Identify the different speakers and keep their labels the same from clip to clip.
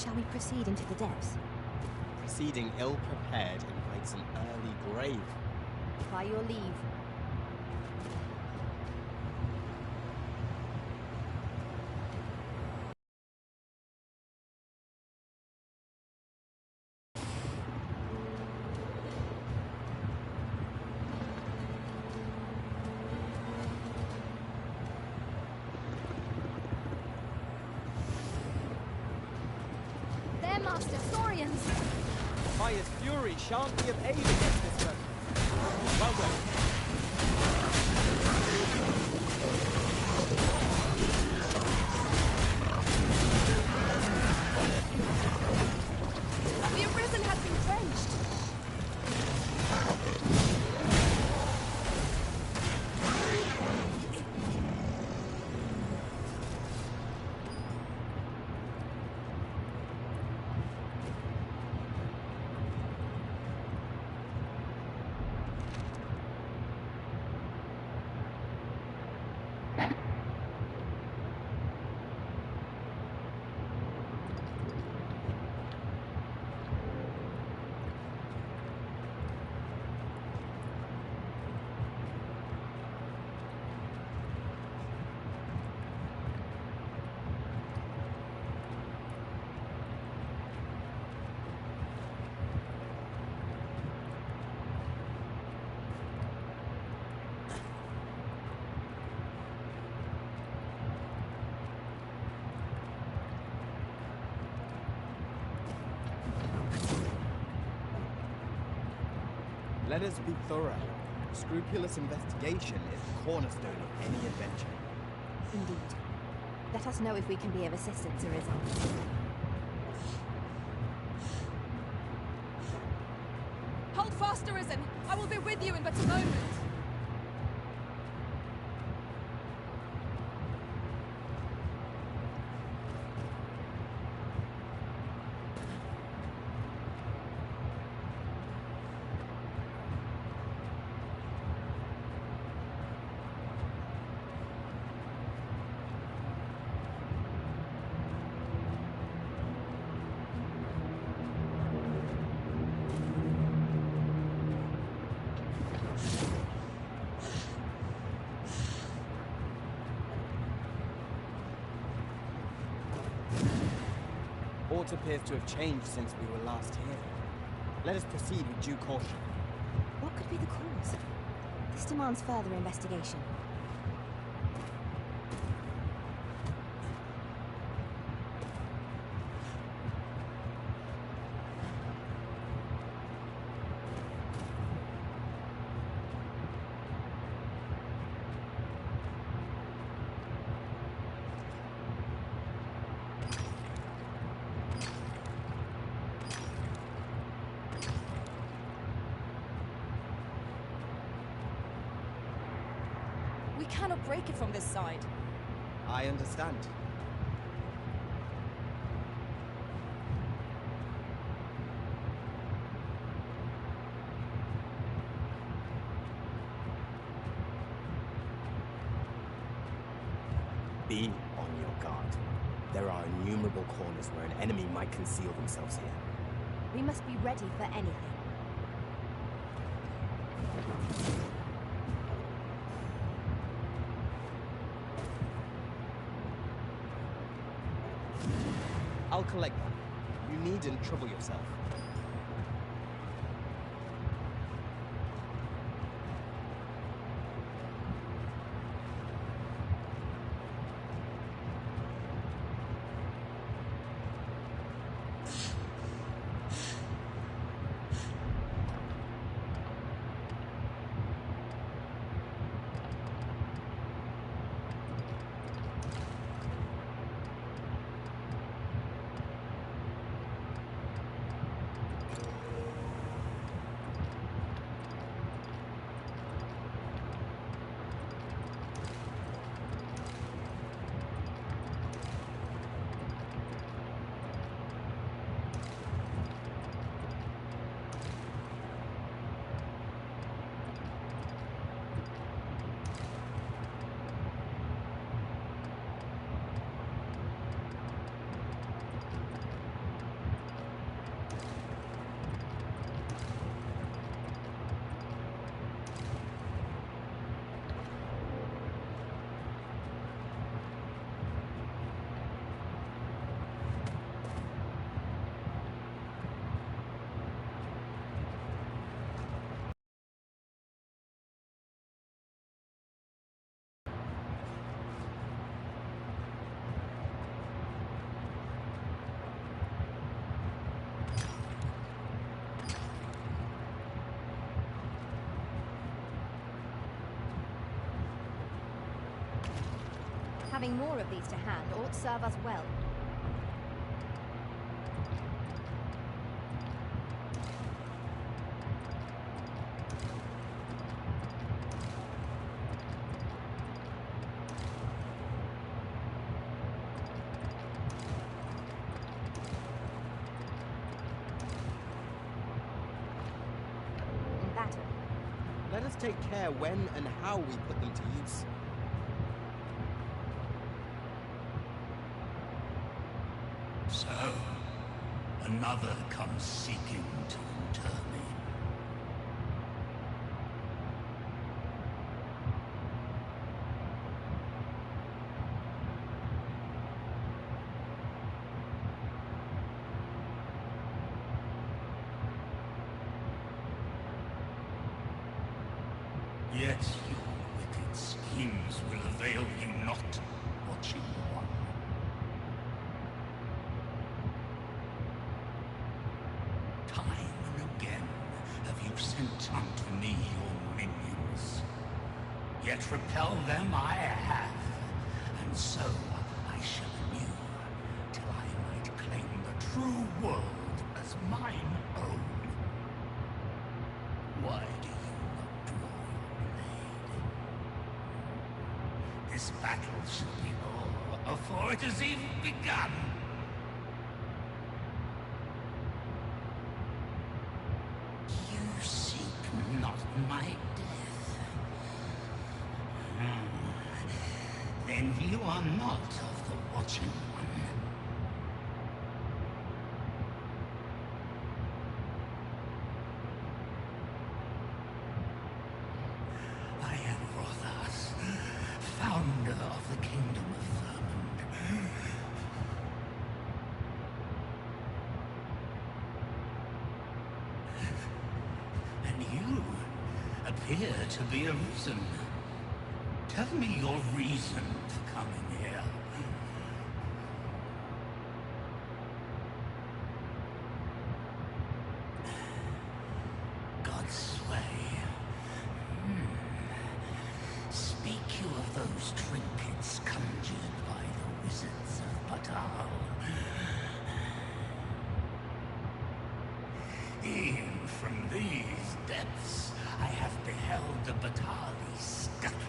Speaker 1: Shall we proceed into the depths?
Speaker 2: Proceeding ill-prepared invites an early grave.
Speaker 1: By your leave.
Speaker 3: There, Master Saurians!
Speaker 2: Fire's fury shan't be of aid against this weapon. Well done.
Speaker 3: The Arisen has been drenched!
Speaker 2: Let us be thorough. Scrupulous investigation is the cornerstone of any adventure.
Speaker 1: Indeed. Let us know if we can be of assistance, Arisen.
Speaker 3: Hold fast, Arisen! I will be with you in but a moment!
Speaker 2: Aught appears to have changed since we were last here. Let us proceed with due caution.
Speaker 1: What could be the cause? This demands further investigation.
Speaker 3: We cannot break it from this side.
Speaker 2: I understand. Be on your guard. There are innumerable corners where an enemy might conceal themselves here.
Speaker 1: We must be ready for anything.
Speaker 2: I'll collect them. You needn't trouble yourself.
Speaker 1: Having more of these to hand ought to serve us well.
Speaker 2: Let us take care when and how we put them to use.
Speaker 4: So, another comes seeking to inter me. Yet your wicked schemes will avail you not, watching one. Time and again have you sent unto me your minions. Yet repel them I have, and so I shall anew, till I might claim the true world as mine own. Why do you not draw your blade? This battle shall be o'er before it has even begun. You seek not my death. Then you are not of the watching one. I am Rothas, founder of the Kingdom of Vermund. And you appear to be arisen. Tell me your reason for coming here. God's sway. Speak you of those trinkets conjured by the wizards of Batal. E'en from these depths, I have beheld the Batali scuttling.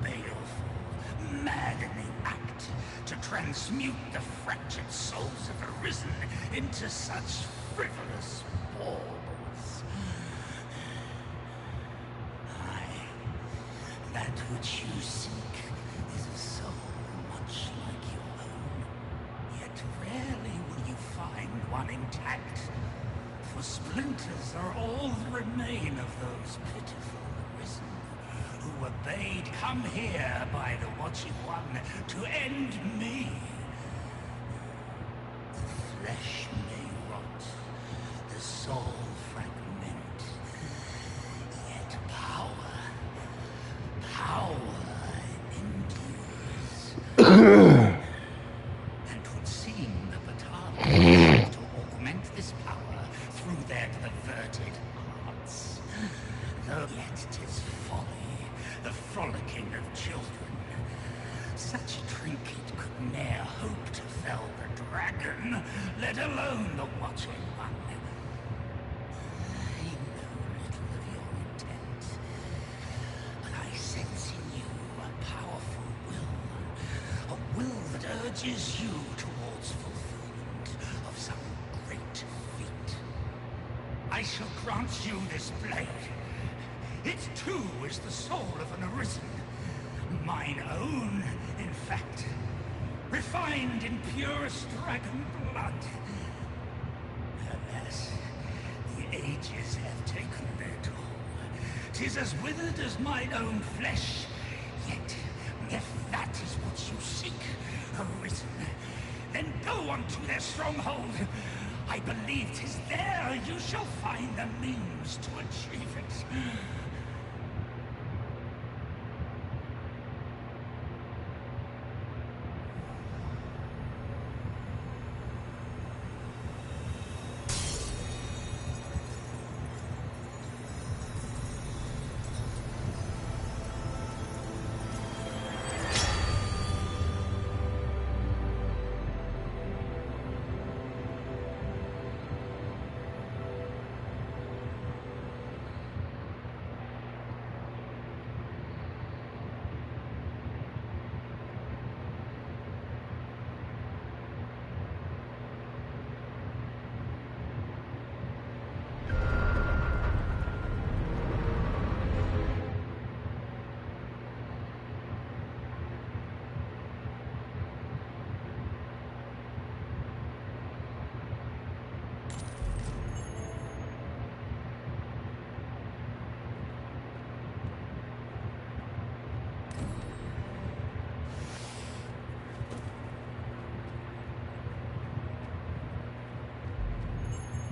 Speaker 4: Baleful, maddening act to transmute the fractured souls of Arisen into such frivolous baubles. Aye, that which you seek is a soul much like your own. Yet rarely will you find one intact, for splinters are all that remain of those pitiful Arisen who were bade come here by the Watching One to end me. The flesh may rot, the soul fragment, yet power endures. And 'twould seem the Batali to augment this power through their perverted hearts. Though yet 'tis folly, the frolicking of children. Such a trinket could ne'er hope to fell the dragon, let alone the Watching One. I know little of your intent, but I sense in you a powerful will. A will that urges you towards fulfillment of some great feat. I shall grant you this blade. It too is the soul of an Arisen. Mine own, in fact. Refined in purest dragon blood. Alas, the ages have taken their toll. 'Tis as withered as mine own flesh. Yet, if that is what you seek, Arisen, then go unto their stronghold. I believe 'tis there you shall find the means to achieve it.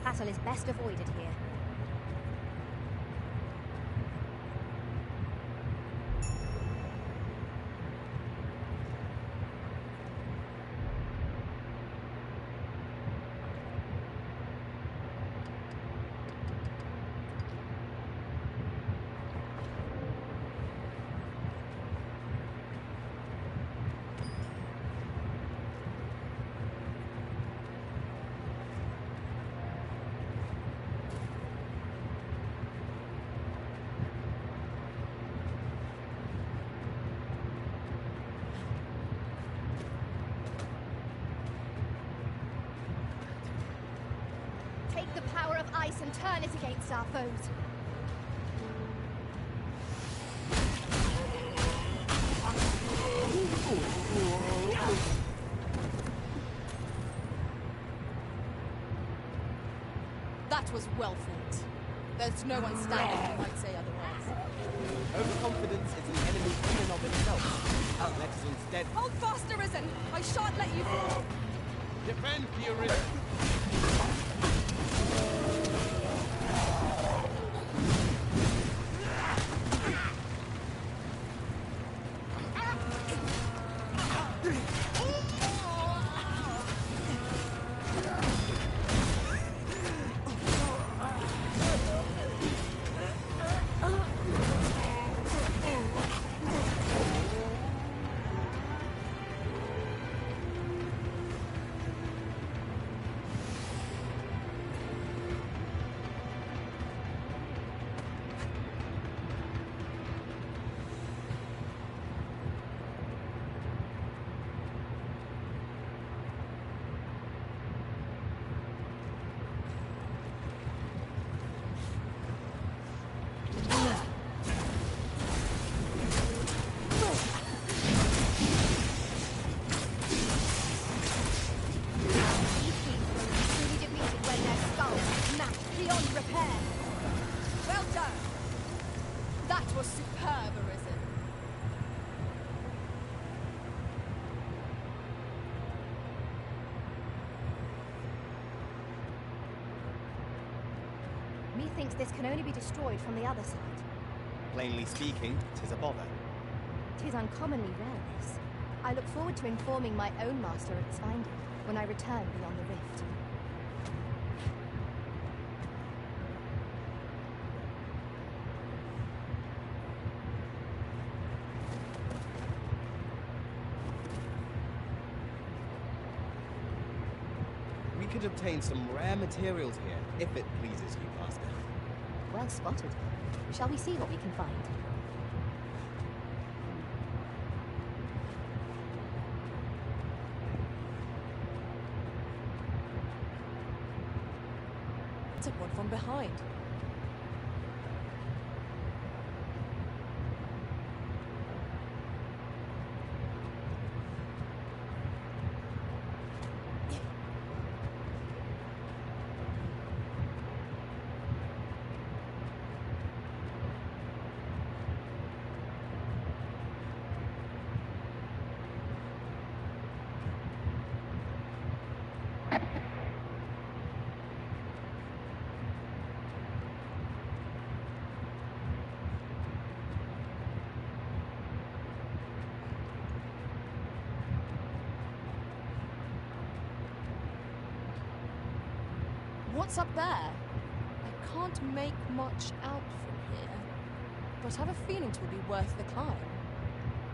Speaker 1: Battle is best avoided here. Take the power of ice and turn it against our foes.
Speaker 3: That was well fought. There's no one standing who might say otherwise.
Speaker 2: Overconfidence is an enemy in and of itself. Let us instead
Speaker 3: Hold fast, Arisen! I shan't let you fall!
Speaker 2: defend the Arisen.
Speaker 3: Well done! That was superb, Arisen.
Speaker 1: Methinks this can only be destroyed from the other side.
Speaker 2: Plainly speaking, 'tis a bother.
Speaker 1: 'Tis uncommonly rare, this. I look forward to informing my own master of its finding when I return beyond the rift.
Speaker 2: We could obtain some rare materials here, if it pleases you, Master.
Speaker 1: Well spotted. Shall we see what we can find?
Speaker 3: Took one from behind. What's up there? I can't make much out from here, but I have a feeling it will be worth the climb.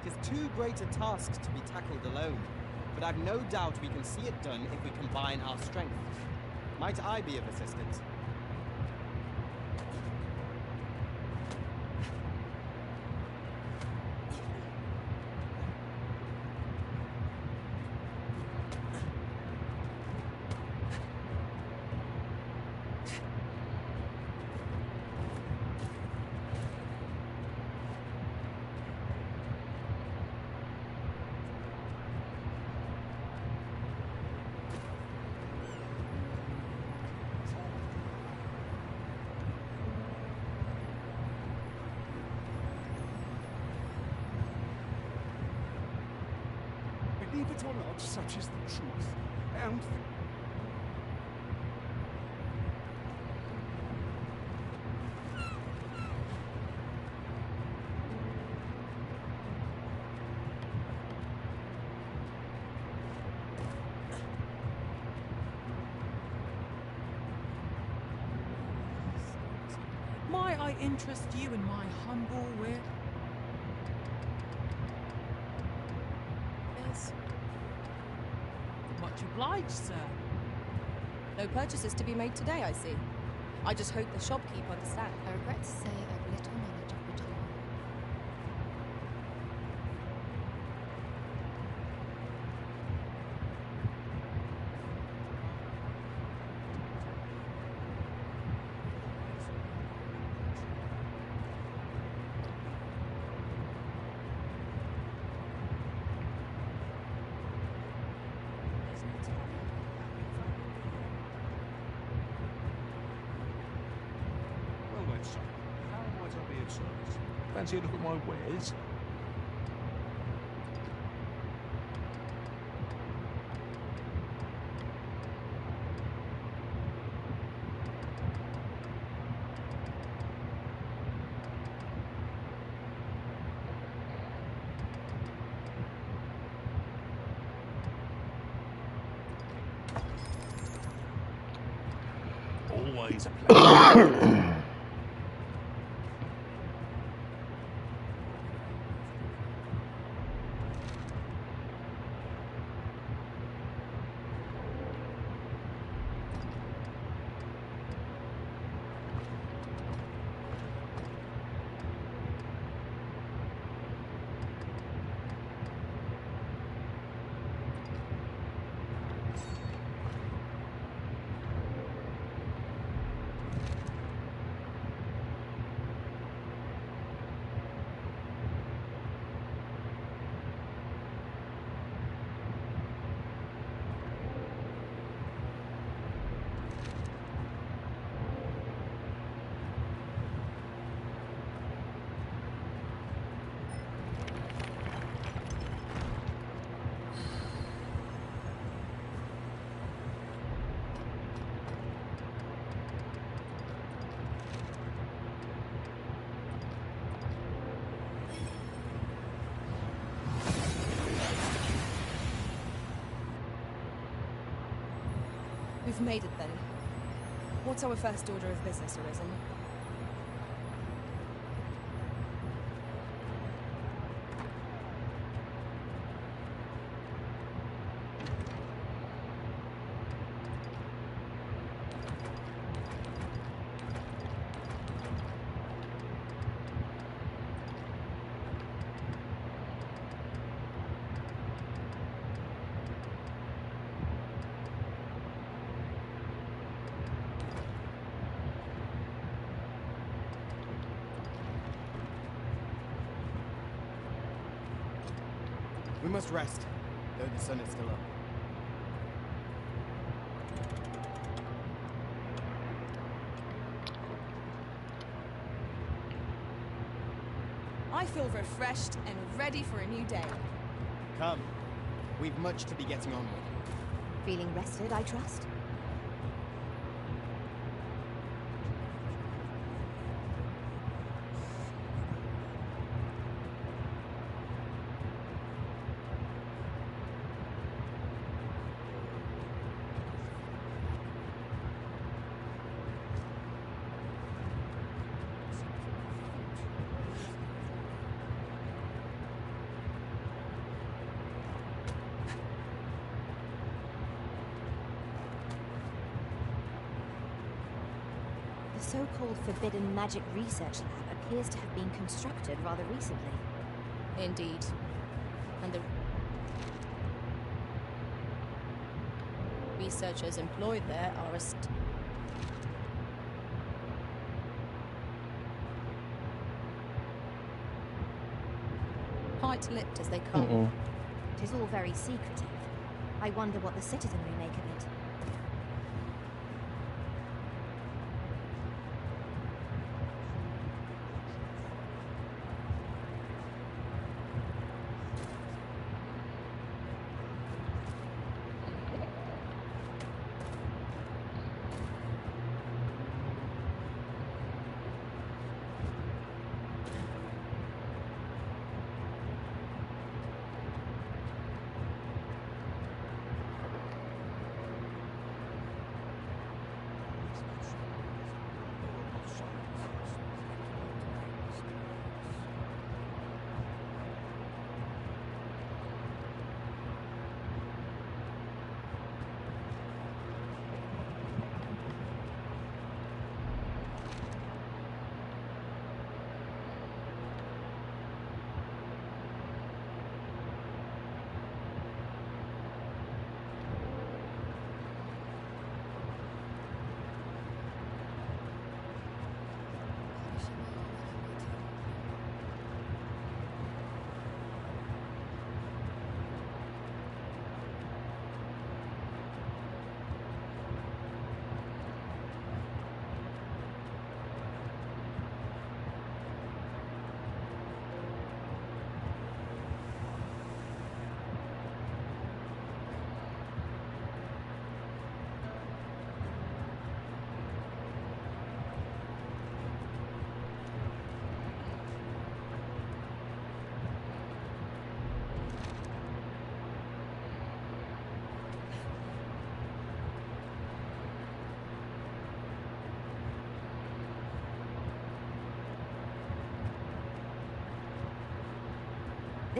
Speaker 2: 'Tis too great a task to be tackled alone, but I've no doubt we can see it done if we combine our strength. Might I be of assistance?
Speaker 5: Believe it or not, such is the truth. And
Speaker 6: I interest you in my humble wit?
Speaker 3: Yes.
Speaker 6: Much obliged, sir.
Speaker 3: No purchases to be made today, I see. I just hope the shopkeep understands.
Speaker 1: I regret to say I have little knowledge of Britain.
Speaker 7: Well then, son, how might I be of service? Fancy a look at my wares? Always a pleasure.
Speaker 3: We've made it then. What's our first order of business, Arisen?
Speaker 2: We must rest, though the sun is still up.
Speaker 3: I feel refreshed and ready for a new day.
Speaker 2: Come. We've much to be getting on with.
Speaker 1: Feeling rested, I trust? The so-called Forbidden Magic Research Lab appears to have been constructed rather recently.
Speaker 3: Indeed. And the researchers employed there are tight-lipped as they come.
Speaker 1: It is all very secretive. I wonder what the citizenry make of it.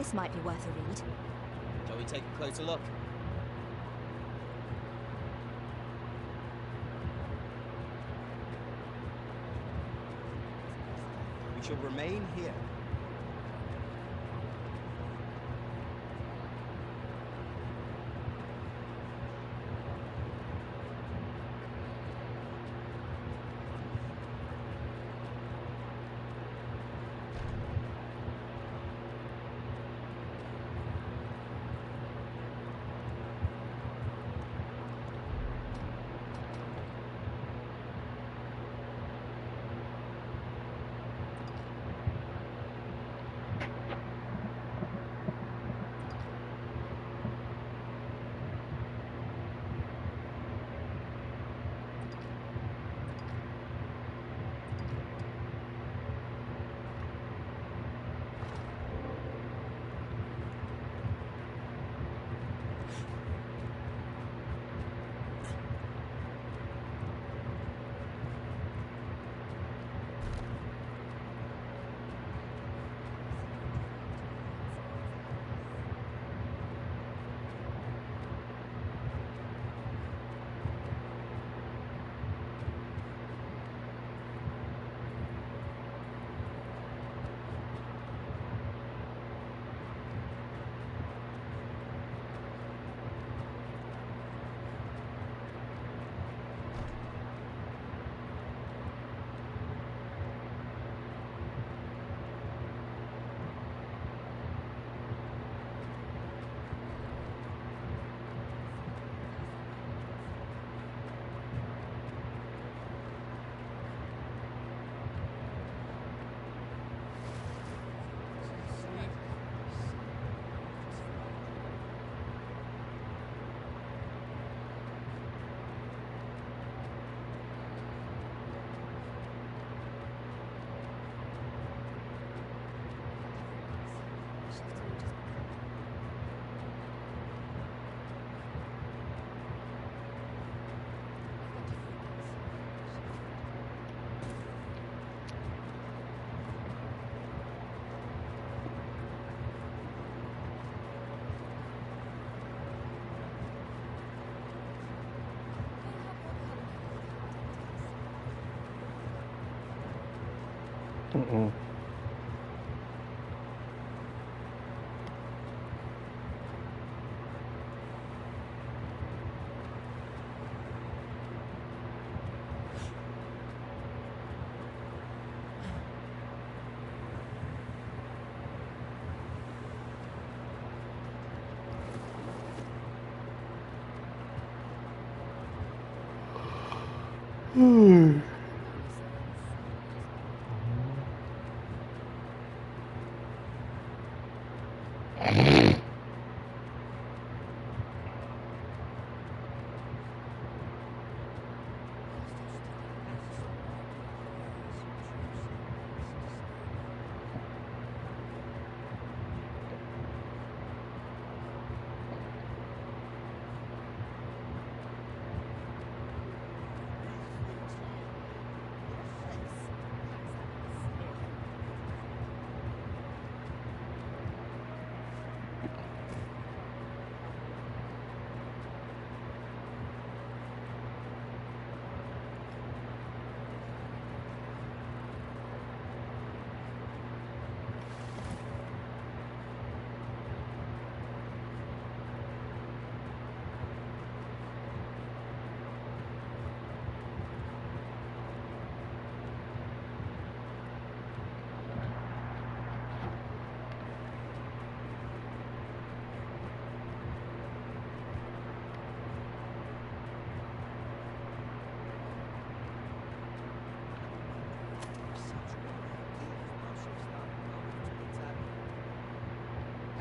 Speaker 1: This might be worth a read.
Speaker 2: Shall we take a closer look? We shall remain here.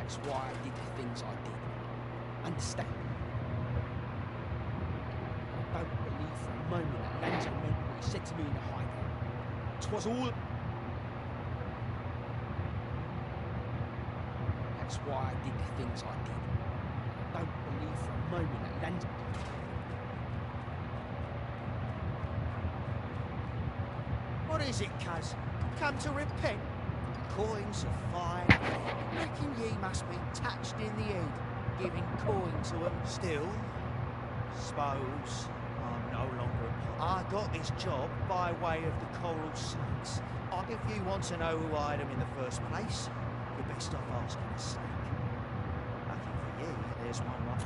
Speaker 8: That's why I did the things I did. Understand? I don't believe for a moment that Lanzo meant what he said to me in the hideout. 'Twas all... That's why I did the things I did. I don't believe for a moment that Lanzo...
Speaker 9: What is it, cuz? Come to repent?
Speaker 8: coins of fine. Reckon ye must be touched in the head, giving coin to 'em still. Suppose I'm no longer. I got this job by way of the Coral Saints. If you want to know who hired 'em in the first place, you're best off asking a snake. Lucky for ye, there's one right.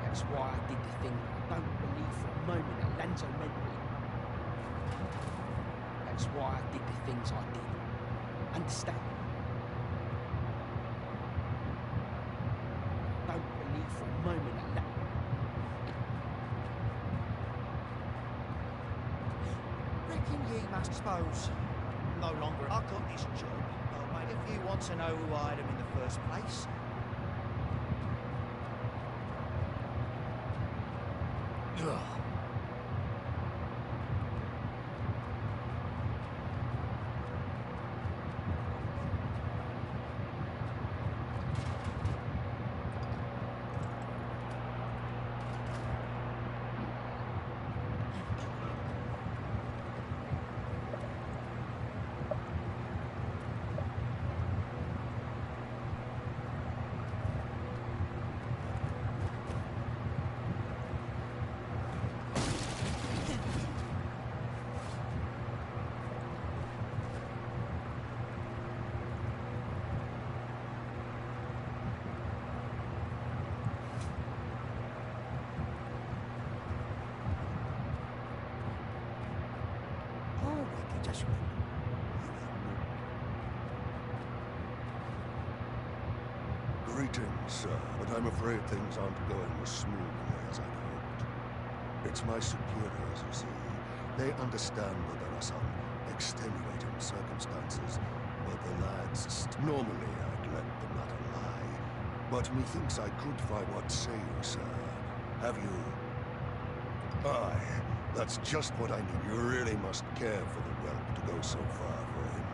Speaker 8: That's why I did the thing I don't believe for a moment that Lanzo meant me. That's why I did the things I did. Understand? Don't believe for a moment that reckon ye must suppose. No longer. I got this job. Oh, mate, if you want to know who hired him in the first place. Ugh.
Speaker 9: Greetings, sir, but I'm afraid things aren't going as smoothly as I'd hoped. It's my superiors, you see. They understand that there are some extenuating circumstances, but the lads... Normally, I'd let the matter lie, but methinks I could find what say you, sir. Have you... Aye, that's just what I need. You really must care for the whelp to go so far for him.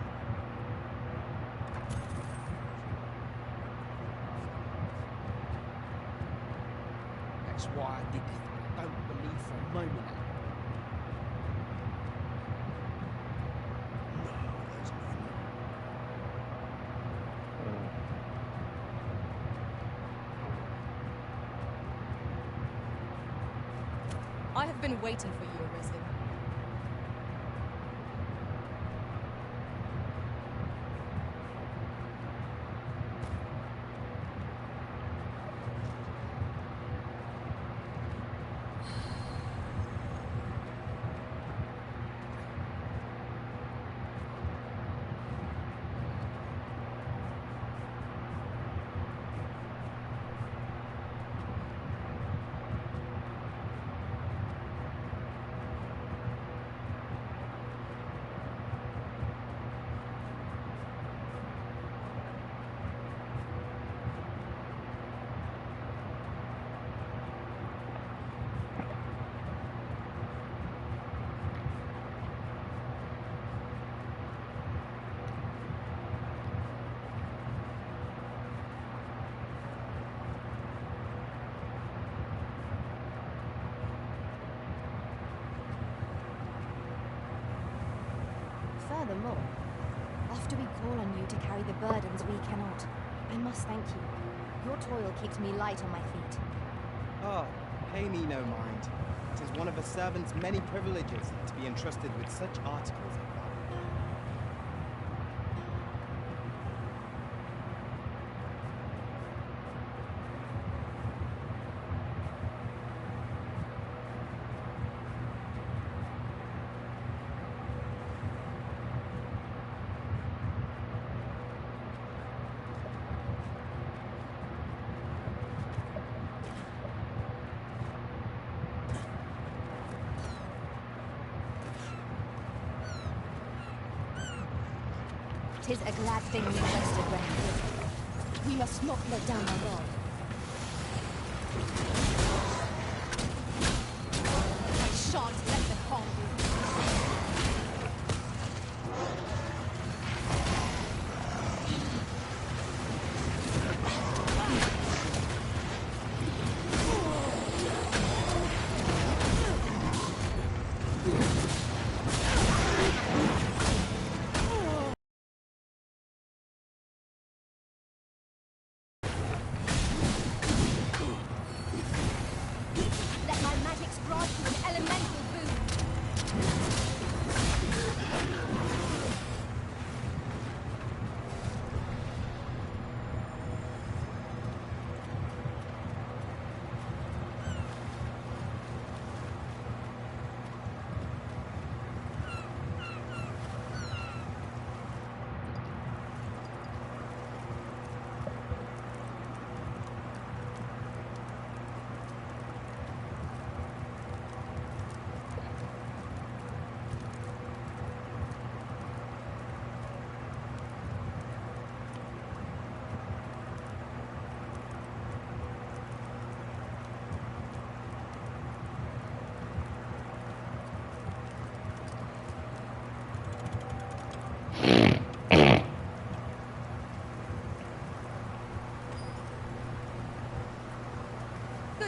Speaker 8: That's why I did it. I don't believe for a moment that.
Speaker 9: No, there's none.
Speaker 3: I have been waiting for you, Arisen.
Speaker 1: Furthermore, after we call on you to carry the burdens we cannot, I must thank you. Your toil keeps me light on my feet.
Speaker 2: Oh, pay me no mind. It is one of a servant's many privileges to be entrusted with such articles of value.
Speaker 1: Tis a glad thing we rested when we did. We must not let down our guard.
Speaker 3: I shan't let them harm you.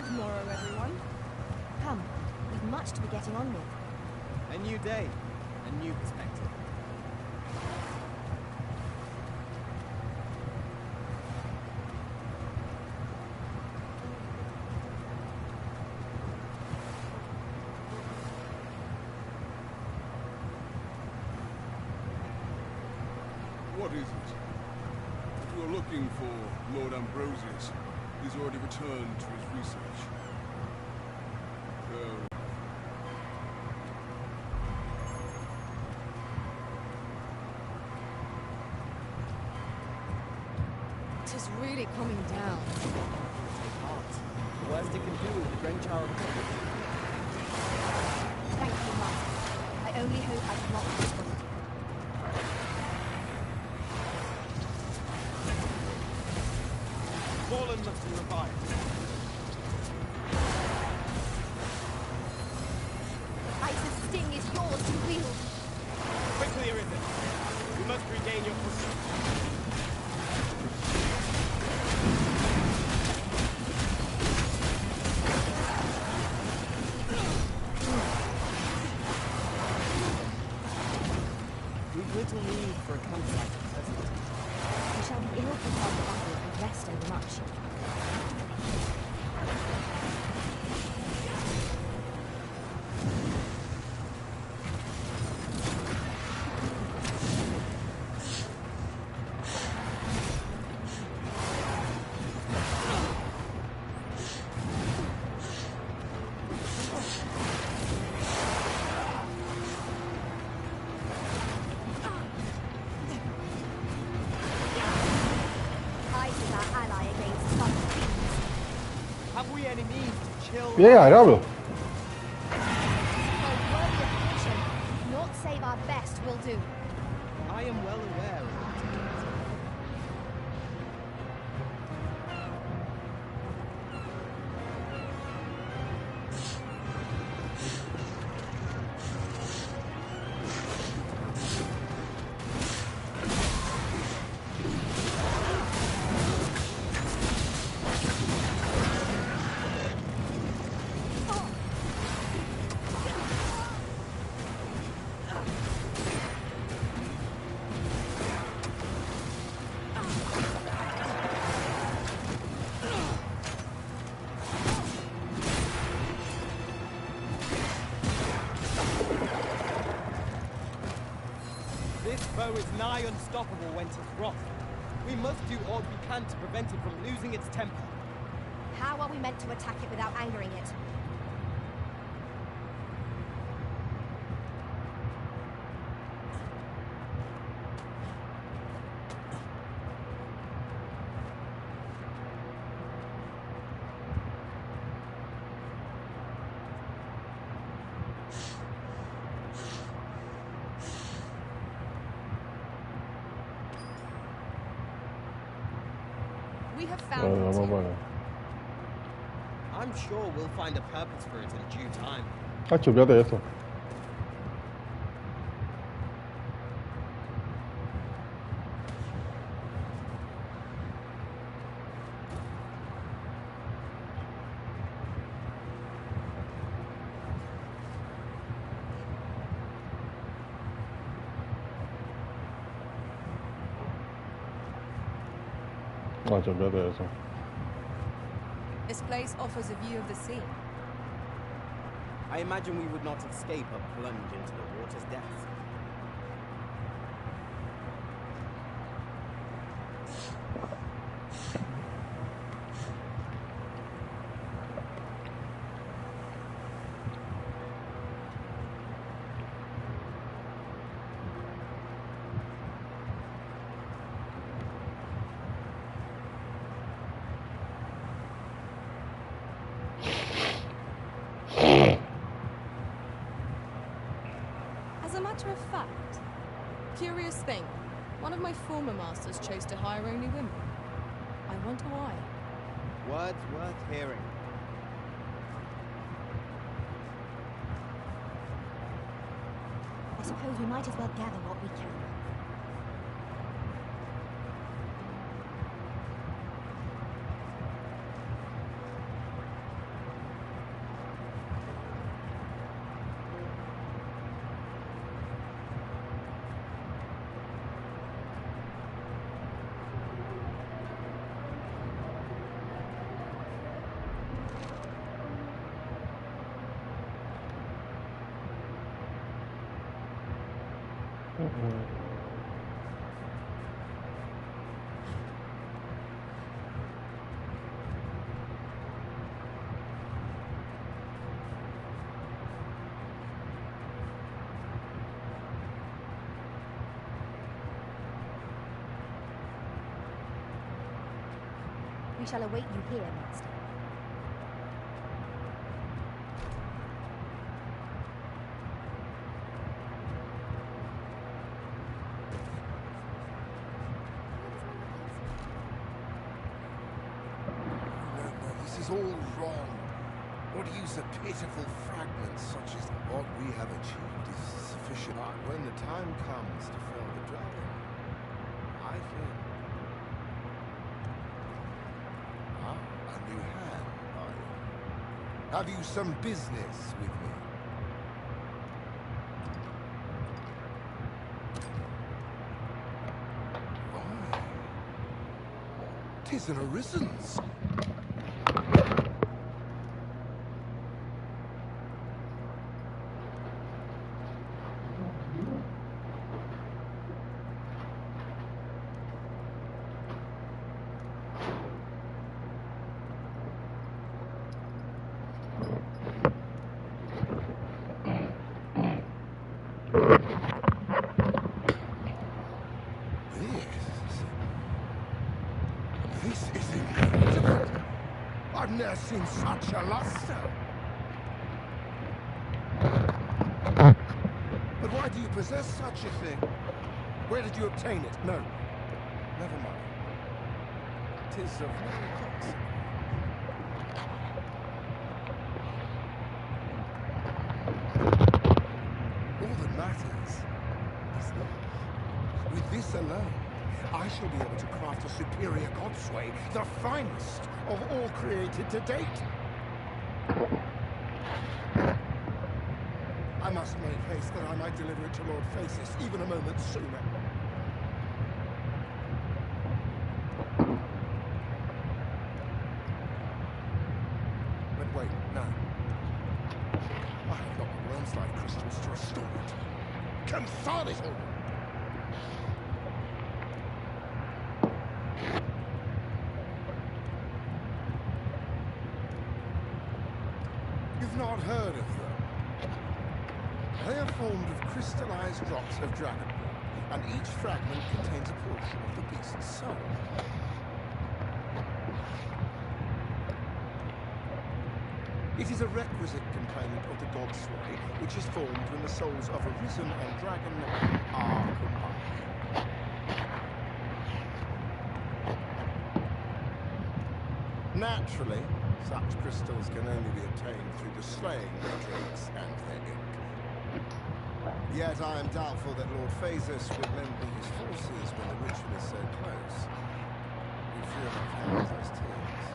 Speaker 3: Good morrow, everyone.
Speaker 1: Come, we've much to be getting on with.
Speaker 2: A new day, a new perspective.
Speaker 9: What is it? If you're looking for Lord Ambrosius, he's already returned to his research.
Speaker 3: It is really coming down.
Speaker 2: Take heart. The worst it can do is drench our equipment.
Speaker 1: Thank you, Master. I only hope I did not disappoint you.
Speaker 2: Fallen must be revived.
Speaker 1: Ice's sting is yours to wield.
Speaker 2: Quickly, Arisen. You must regain your position. We've little need for a campsite at present.
Speaker 1: We shall be ill prepared for battle and rest overmuch.
Speaker 2: Have we any means to chill?
Speaker 10: Yeah, diablo.
Speaker 1: Not save our best will do.
Speaker 2: I am well aware of it. This foe is nigh unstoppable when 'tis wrath. We must do all we can to prevent it from losing its temper.
Speaker 1: How are we meant to attack it without angering it?
Speaker 3: We have found it.
Speaker 10: Bueno.
Speaker 2: I'm sure we'll find a purpose for it in due time.
Speaker 10: Cacho, fíjate eso. Cacho, fíjate eso.
Speaker 3: This place offers a view of the sea.
Speaker 2: I imagine we would not escape a plunge into the water's depths.
Speaker 3: As a matter of fact, curious thing, one of my former masters chose to hire only women. I wonder why.
Speaker 2: Words worth hearing.
Speaker 1: I suppose we might as well gather what we can. We shall await you here, Master.
Speaker 9: No, this is all wrong. What use of pitiful fragments such as what we have achieved is sufficient. But when the time comes to fell the dragon, I fear. A new hand, are you? Have you some business with me? Why? 'Tis an arisen's. This is incredible. I've never seen such a luster. But why do you possess such a thing? Where did you obtain it? No. Never mind. 'Tis of no consequence. All that matters is this. With this alone, I shall be able to craft a superior godsway, the finest of all created to date. I must make haste that I might deliver it to Lord Phasis even a moment sooner. But wait, no. I have got the worm's life crystals to restore it. Confound it all! You've not heard of them? They are formed of crystallized drops of dragon blood, and each fragment contains a portion of the beast's soul. It is a requisite component of the godsway, which is formed when the souls of Arisen and Dragon are combined. Naturally, such crystals can only be obtained through the slaying of drakes and their ilk. Yet I am doubtful that Lord Phasis would lend me his forces when the ritual is so close. We fear my hands as tears.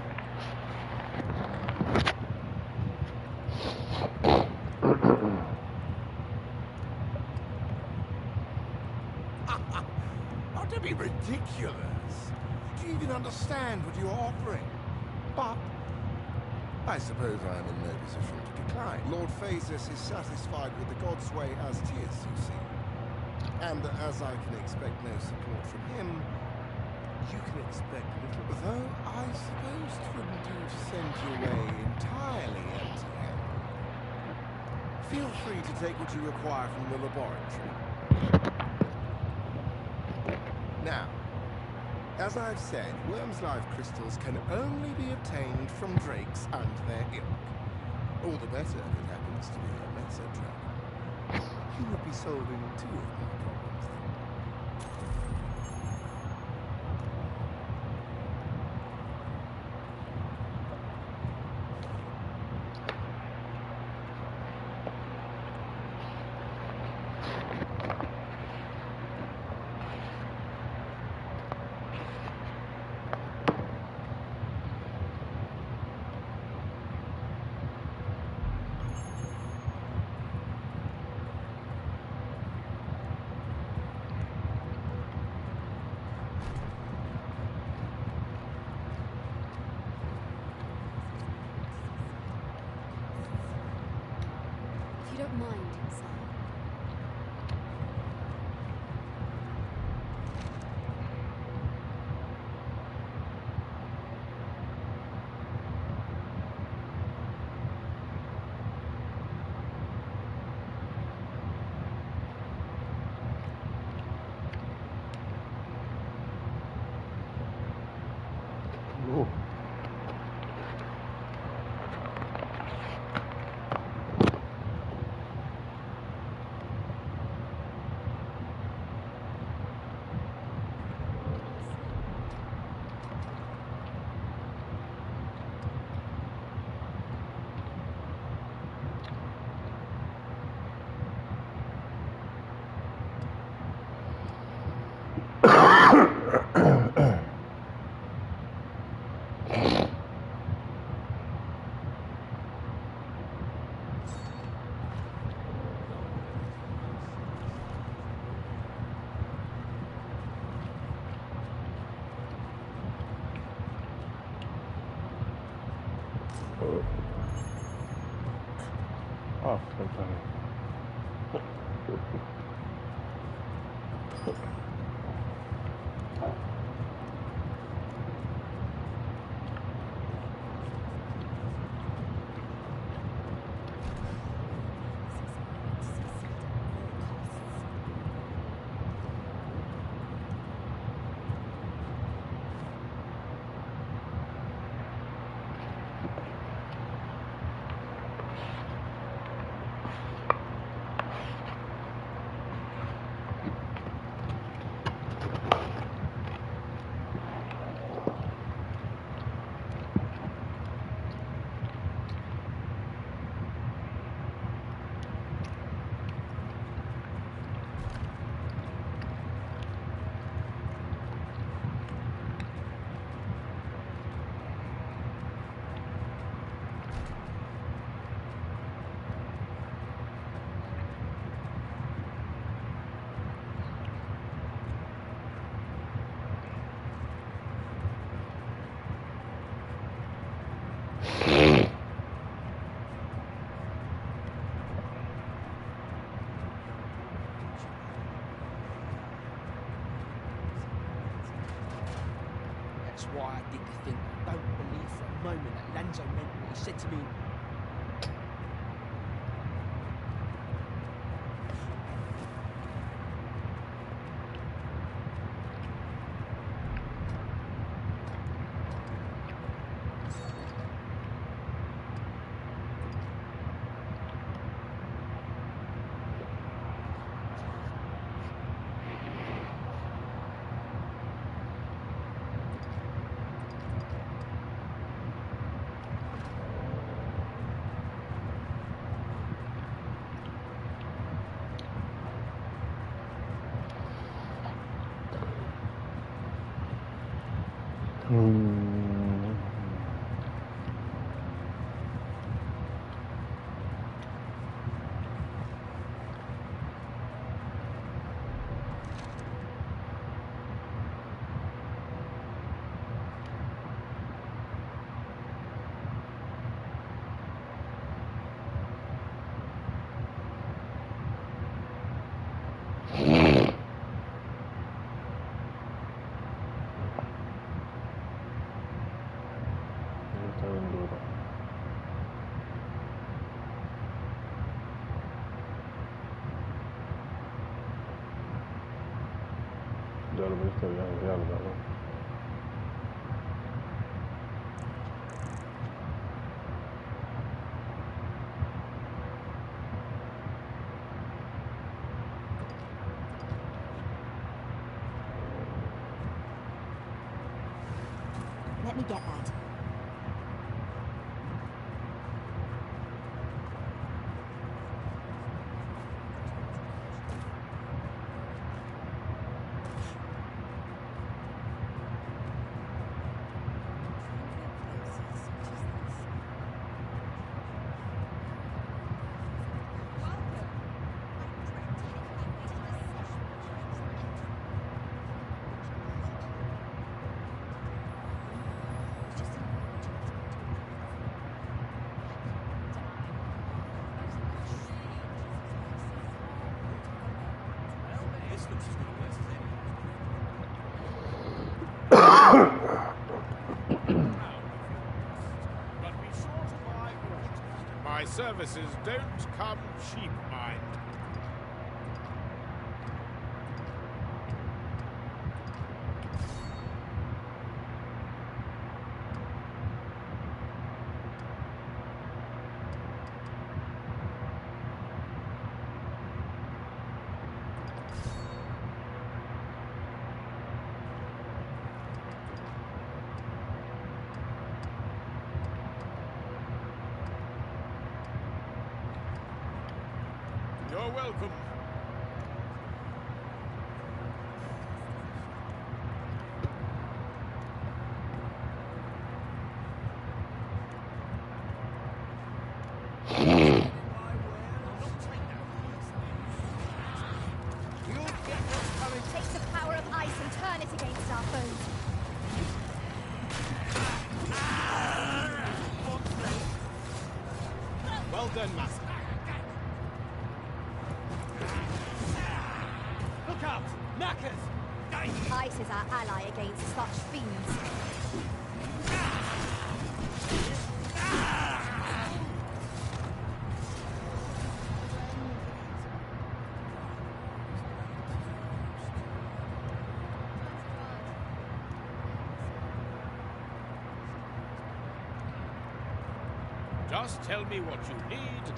Speaker 9: Not to be ridiculous. Do you even understand what you are offering? But I suppose I am in no position to decline. Lord Phasis is satisfied with the godsway as it is, you see. And as I can expect no support from him, you can expect little. Though I suppose it wouldn't do to send you away entirely empty-handed. Feel free to take what you require from the laboratory. Now, as I've said, worm's life crystals can only be obtained from drakes and their ilk. All the better if it happens to be a lesser dragon. You would be solving two of my problems then.
Speaker 1: If you don't mind, sire.
Speaker 10: Ah, fantastic.
Speaker 11: That's why I did the thing. I don't believe for a moment that Lanzo meant what he said to me. Ya lo viste, ya lo hago.
Speaker 1: Let me get that.
Speaker 7: But be sure to buy orders. My services don't come cheap, mind. You're welcome.
Speaker 1: Take the power of ice and turn it against our foes.
Speaker 2: Well done, Master. Look out! Knackers!
Speaker 1: Ice is our ally against such fiends.
Speaker 7: Just tell me what you need.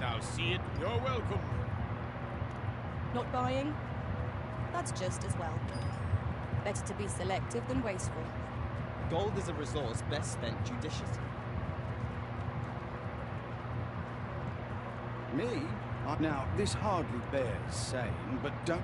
Speaker 7: I'll see it. You're welcome.
Speaker 3: Not buying? That's just as well. Better to be selective than wasteful.
Speaker 2: Gold is a resource best spent judiciously.
Speaker 12: Me? Now, this hardly bears saying, but don't...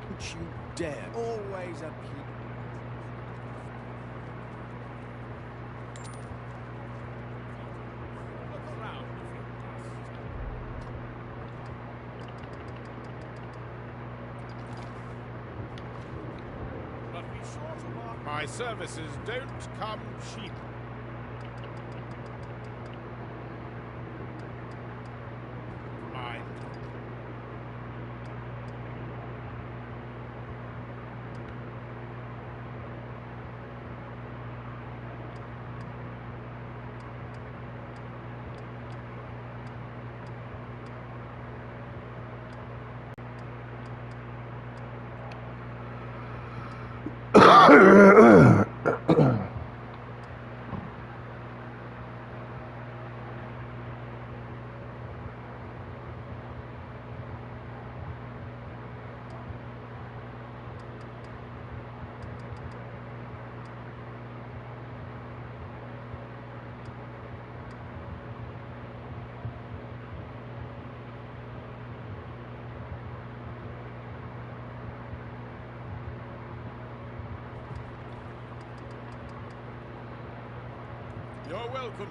Speaker 12: Don't you dare. Always a please.
Speaker 7: Look around if you must. But be sure to mark my services don't come cheap. Mind. You're welcome.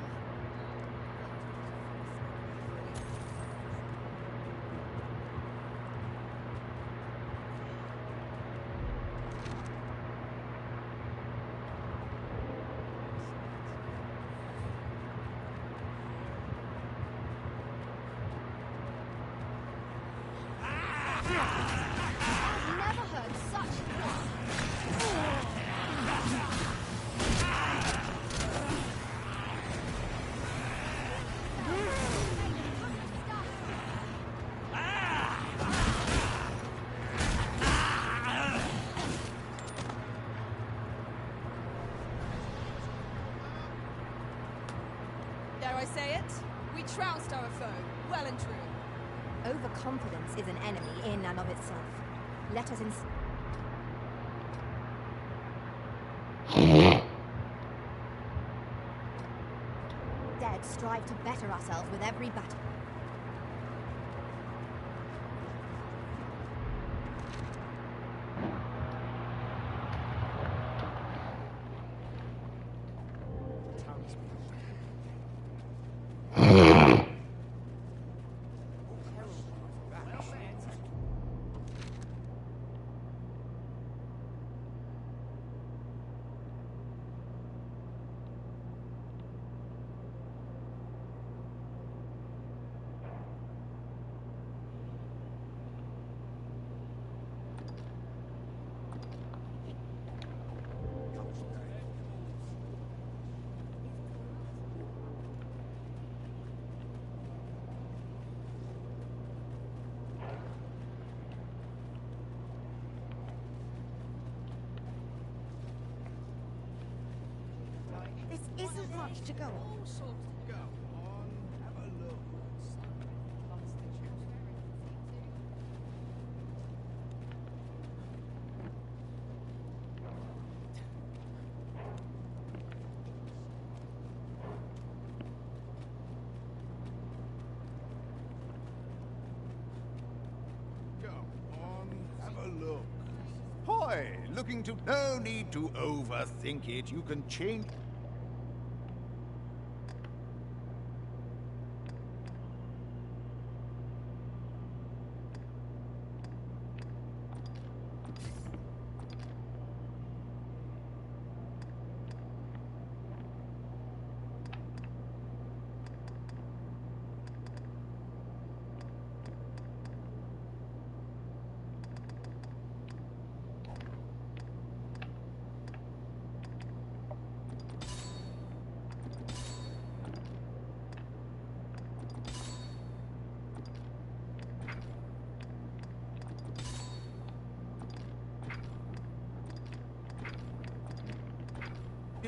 Speaker 1: Never heard such
Speaker 3: Dare I say it? We trounced our foe, well and true.
Speaker 1: Overconfidence is an enemy in and of itself. Let us instead strive to better ourselves with every battle. This isn't much to go on.
Speaker 7: Go on, have a look. Go on, have a look.
Speaker 13: Hi, looking to... No need to overthink it. You can change...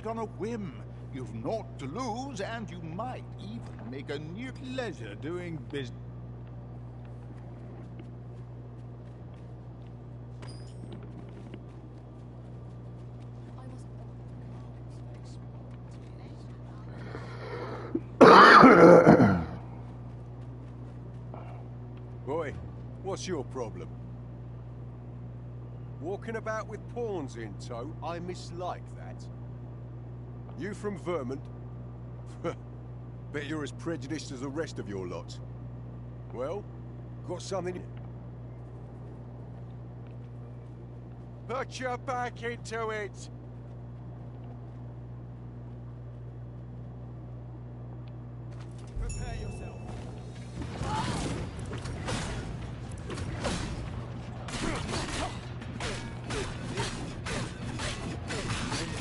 Speaker 13: it on a whim. You've naught to lose, and you might even make a new pleasure doing business.
Speaker 14: Boy, what's your problem? Walking about with pawns in tow? I mislike that. You from Vermont? Bet you're as prejudiced as the rest of your lot. Well, got something... Put your back into it!
Speaker 12: Prepare yourself.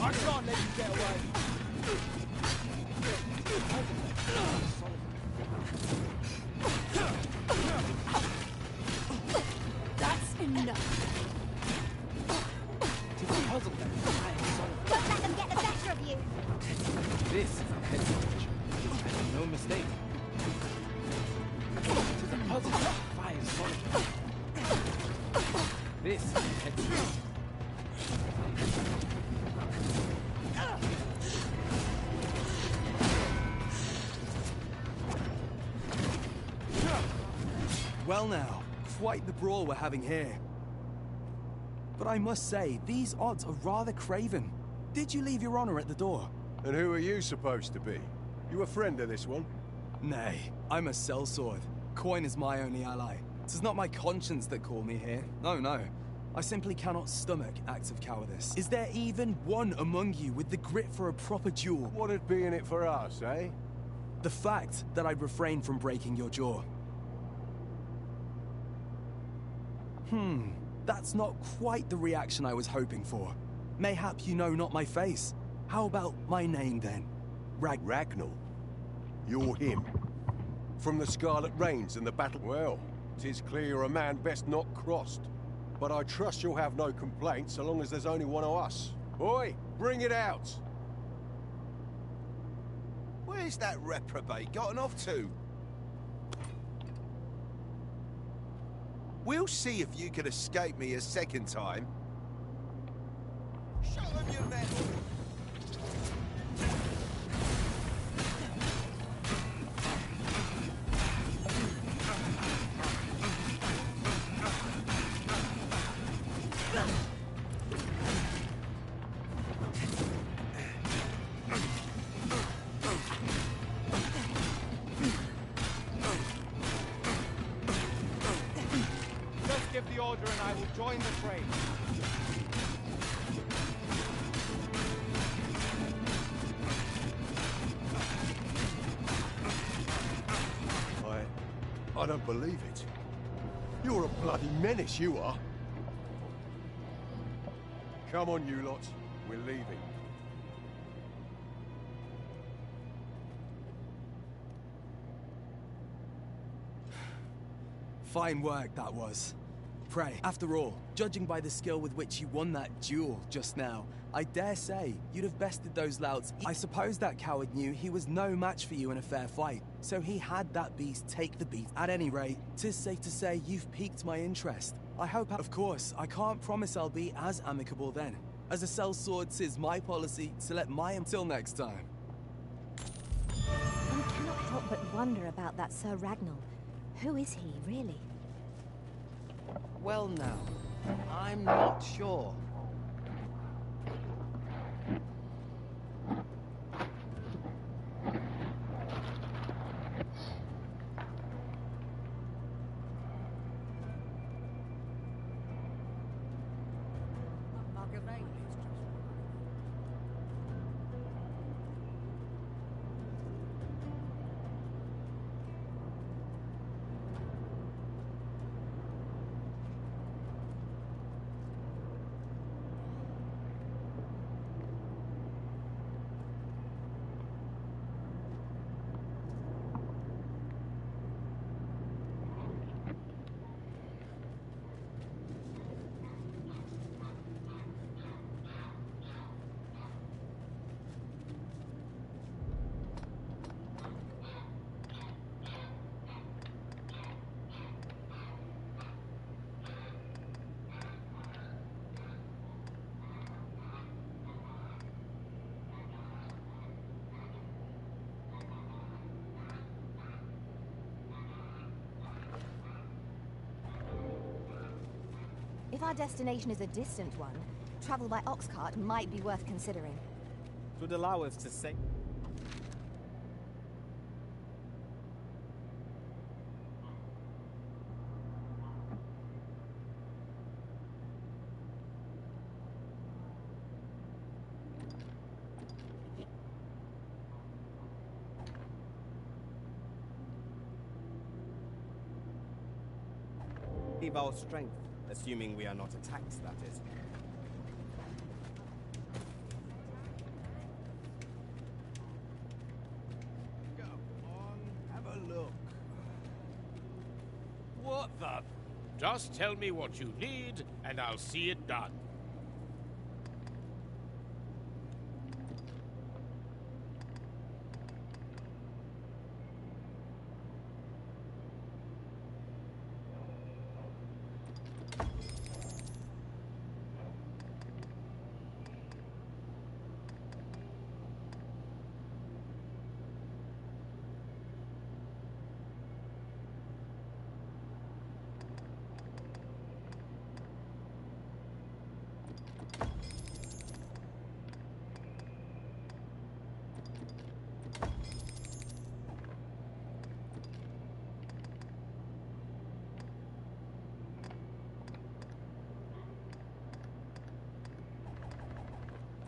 Speaker 12: I can't let you get away.
Speaker 3: That's enough.
Speaker 2: To the puzzle then.
Speaker 1: Don't let them get the better of you!
Speaker 2: This is a head switch. No mistake. To the puzzle that fires soldier. This is a head switch.
Speaker 12: Well now, quite the brawl we're having here. But I must say, these odds are rather craven. Did you leave your honor at the door?
Speaker 14: And who are you supposed to be? You a friend of this one?
Speaker 15: Nay, I'm a sellsword. Coin is my only ally. 'Tis not my conscience that call me here. No, no. I simply cannot stomach acts of cowardice. Is there even one among you with the grit for a proper duel?
Speaker 14: What'd be in it for us, eh?
Speaker 15: The fact that I'd refrain from breaking your jaw. That's not quite the reaction I was hoping for. Mayhap you know not my face. How about my name then?
Speaker 14: Ragnall? You're him. From the Scarlet Rains and the battle. Well, 'tis clear you're a man best not crossed. But I trust you'll have no complaints so long as there's only one of us. Oi, bring it out!
Speaker 16: Where's that reprobate gotten off to? We'll see if you can escape me a second time. Show him your mettle!
Speaker 2: Give the order and I will join the fray.
Speaker 14: I don't believe it. You're a bloody menace, you are. Come on, you lot. We're leaving.
Speaker 15: Fine work, that was. Pray, after all, judging by the skill with which you won that duel just now, I dare say you'd have bested those louts. I suppose that coward knew he was no match for you in a fair fight, so he had that beast take the beat. At any rate, 'tis safe to say you've piqued my interest. I hope, of course, I can't promise I'll be as amicable then. As a sellsword, 'tis my policy to let my until next time.
Speaker 1: One cannot help but wonder about that Sir Ragnall. Who is he, really?
Speaker 2: Well now, I'm not sure.
Speaker 1: If our destination is a distant one, travel by ox cart might be worth considering.
Speaker 2: It would allow us to say... Keep our strength, assuming we are not attacked, that is.
Speaker 13: Have a look.
Speaker 17: What the? Just tell me what you need, and I'll see it done.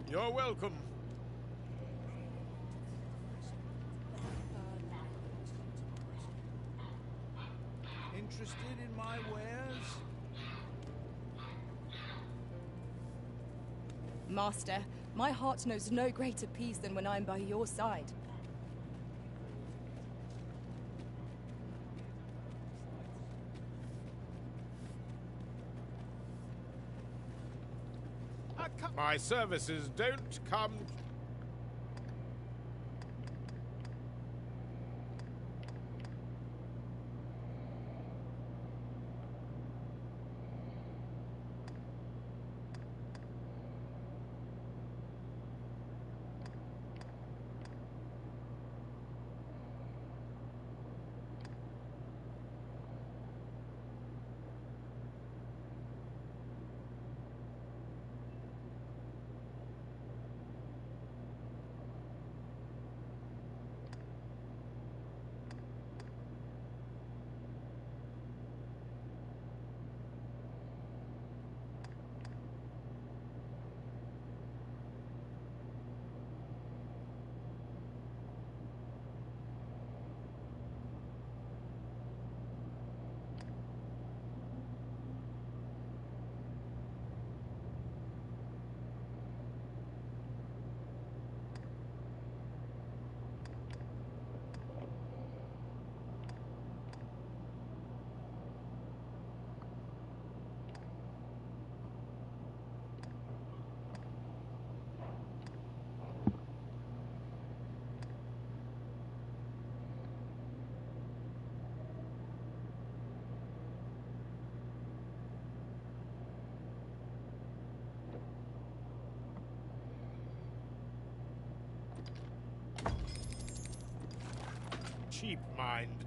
Speaker 17: You're welcome.
Speaker 13: Interested in my wares?
Speaker 3: Master, my heart knows no greater peace than when I am by your side.
Speaker 17: My services don't come... cheap mind.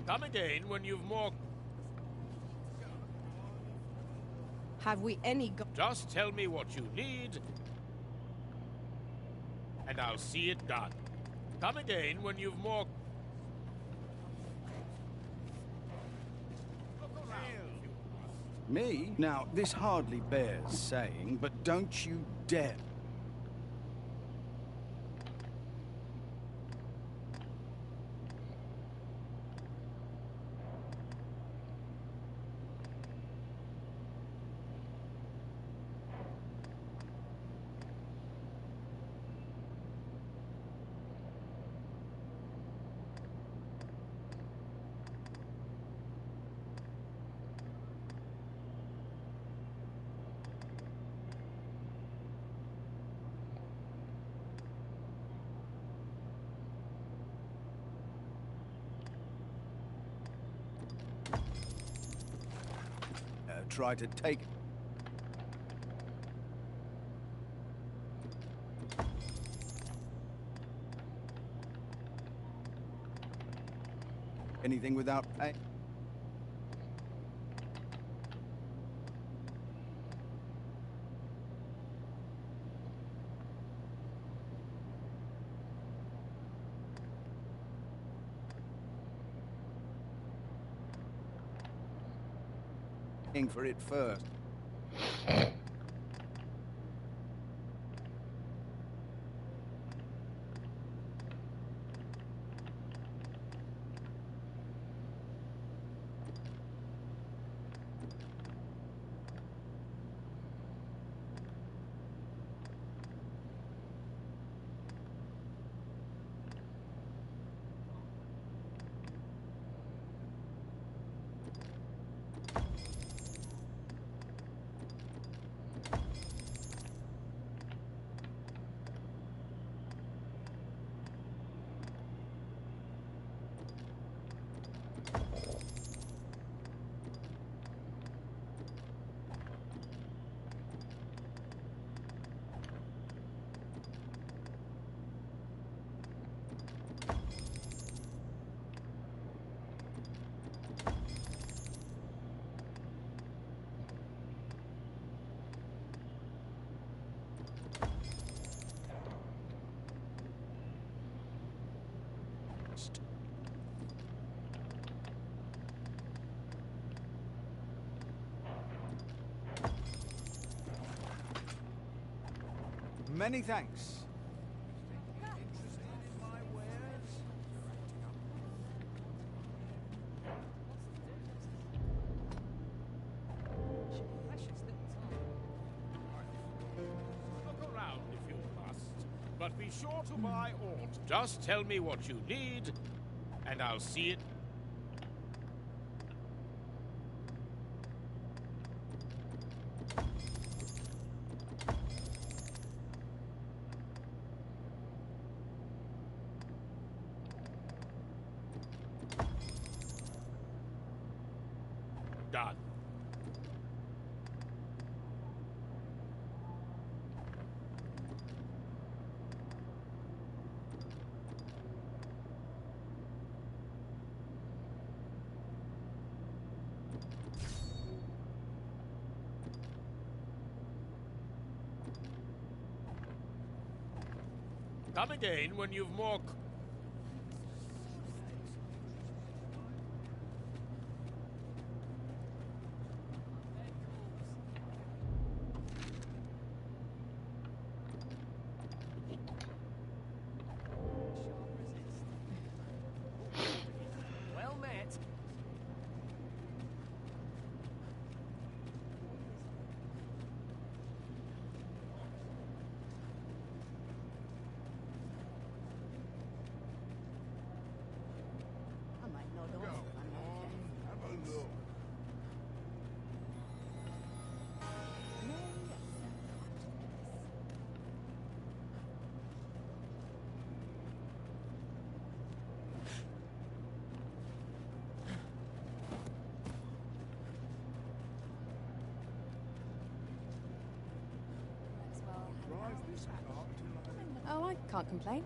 Speaker 17: Come again when you've more...
Speaker 3: Have we any
Speaker 17: Just tell me what you need, and I'll see it done. Come again when you've more...
Speaker 12: Me? Now, this hardly bears saying, but don't you dare... try to take... anything without pay. For it first.
Speaker 7: trust.
Speaker 12: Many thanks.
Speaker 17: Look around if you must, but be sure to buy all. Just tell me what you need, and I'll see it. Done. Come again when you've more...
Speaker 11: Well met.
Speaker 18: I might nod off.
Speaker 13: Have a look. Drive this cart till I...
Speaker 3: Oh, I can't complain.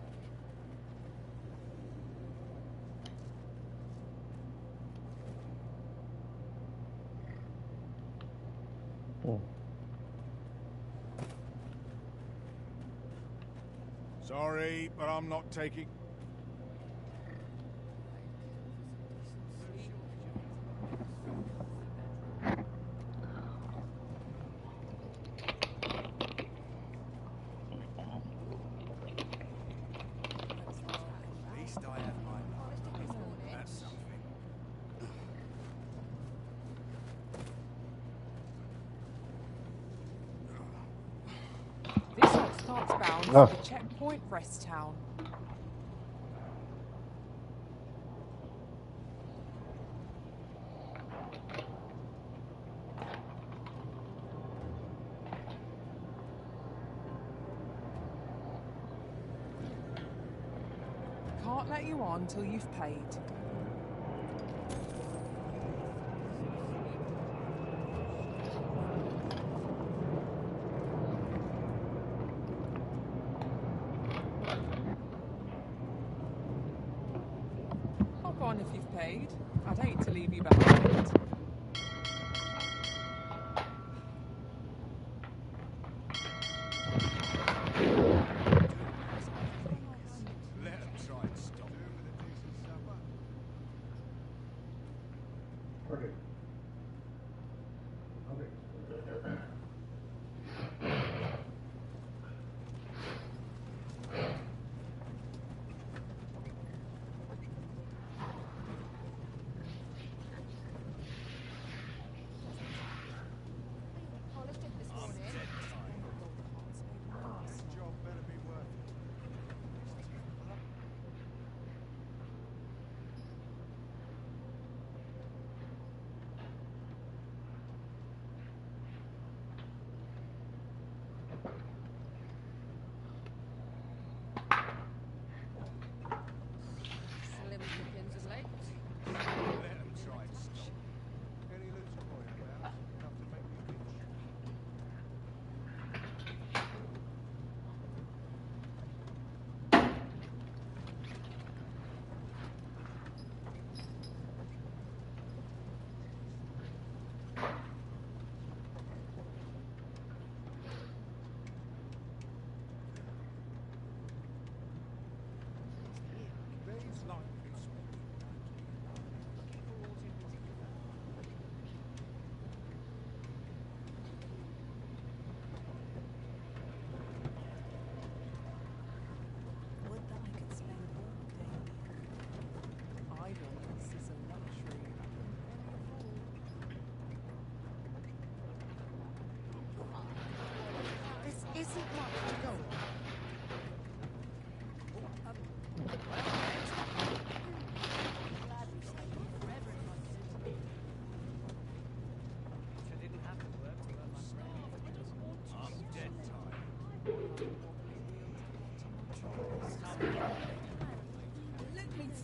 Speaker 10: Oh.
Speaker 13: Sorry, but I'm not taking...
Speaker 8: At least I have my life. That's something.
Speaker 6: This lot starts bound
Speaker 10: Ah.
Speaker 6: for the checkpoint rest town. Can't let you on till you've paid. Hop on if you've paid. I'd hate to leave you behind.
Speaker 8: Let them try and stop.
Speaker 10: Okay.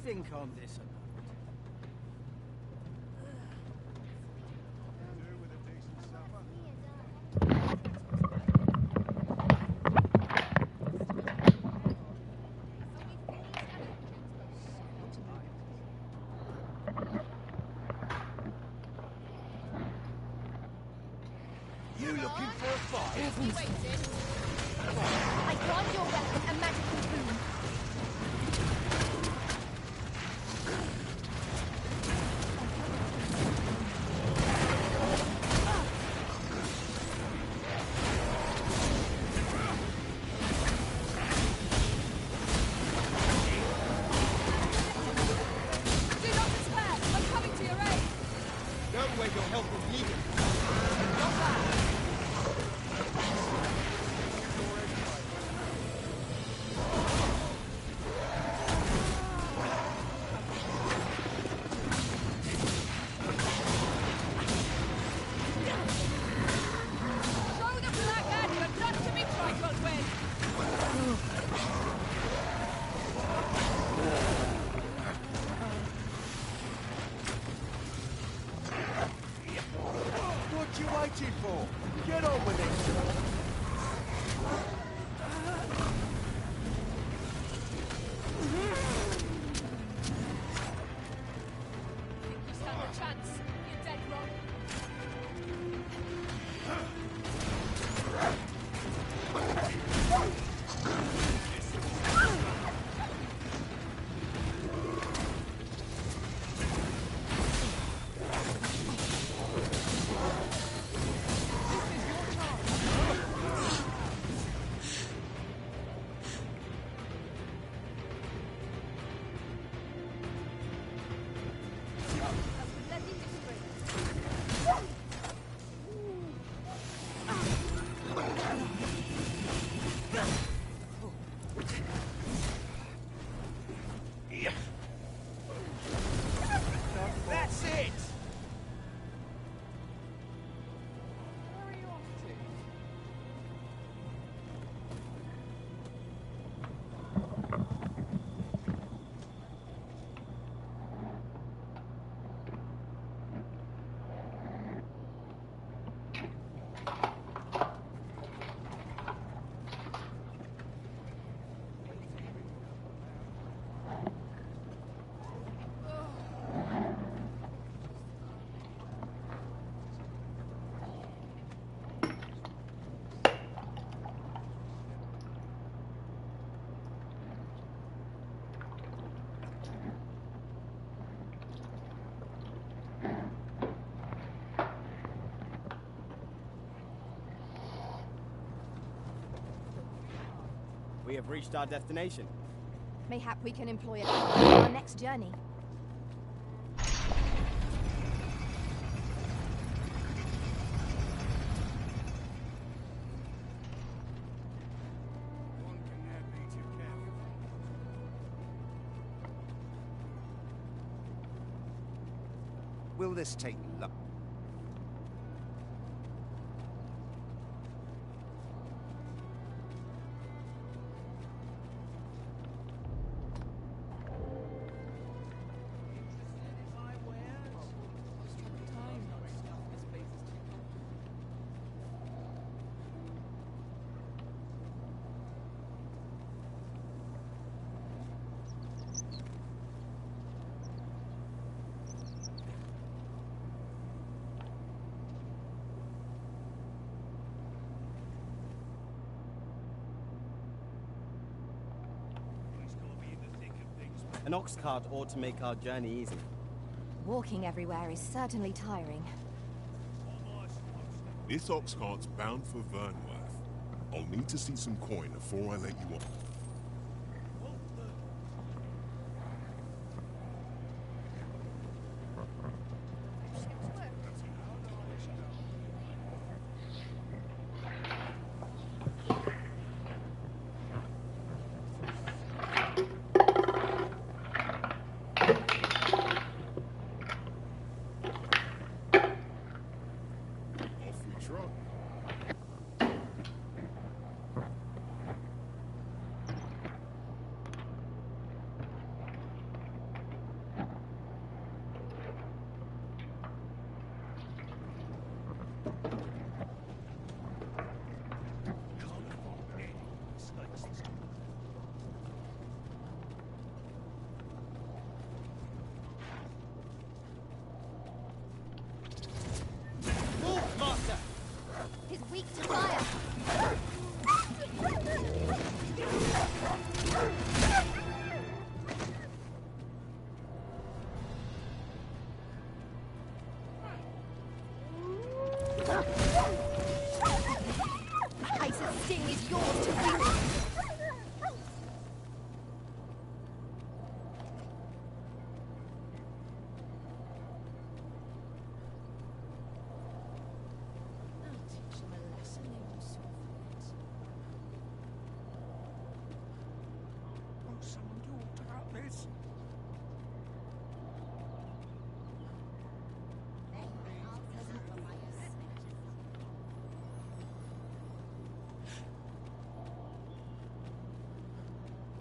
Speaker 12: think on this?
Speaker 8: You looking for a fight?
Speaker 1: I grant your weapon a magical boon.
Speaker 3: Do not despair! I'm coming to your aid!
Speaker 2: Go where your help is needed.
Speaker 3: Show the black adder not to be trifled with!
Speaker 8: What you waiting for? Get on with it.
Speaker 3: You stand a chance. You're dead wrong.
Speaker 8: That's it!
Speaker 6: Where are you off to?
Speaker 2: We have reached our destination.
Speaker 1: Mayhap we can employ it on our next journey.
Speaker 8: Will this take luck?
Speaker 2: An ox cart ought to make our journey easy.
Speaker 1: Walking everywhere is certainly tiring.
Speaker 18: This ox cart's bound for Vernworth. I'll need to see some coin before I let you off.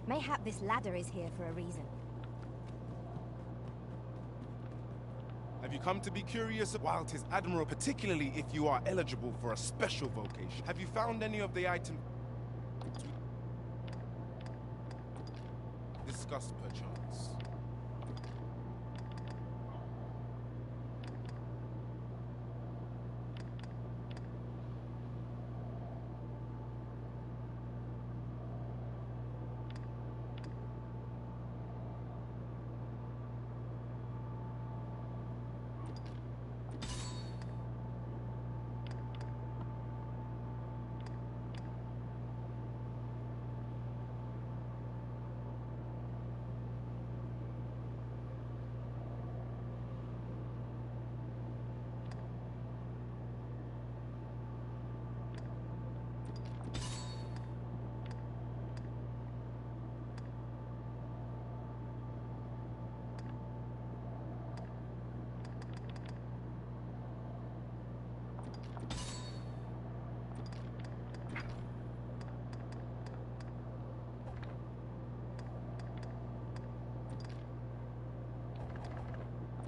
Speaker 1: Mayhap this ladder is here for a reason.
Speaker 19: Have you come to be curious? While 'tis admirable, particularly if you are eligible for a special vocation. Have you found any of the items discussed perchance?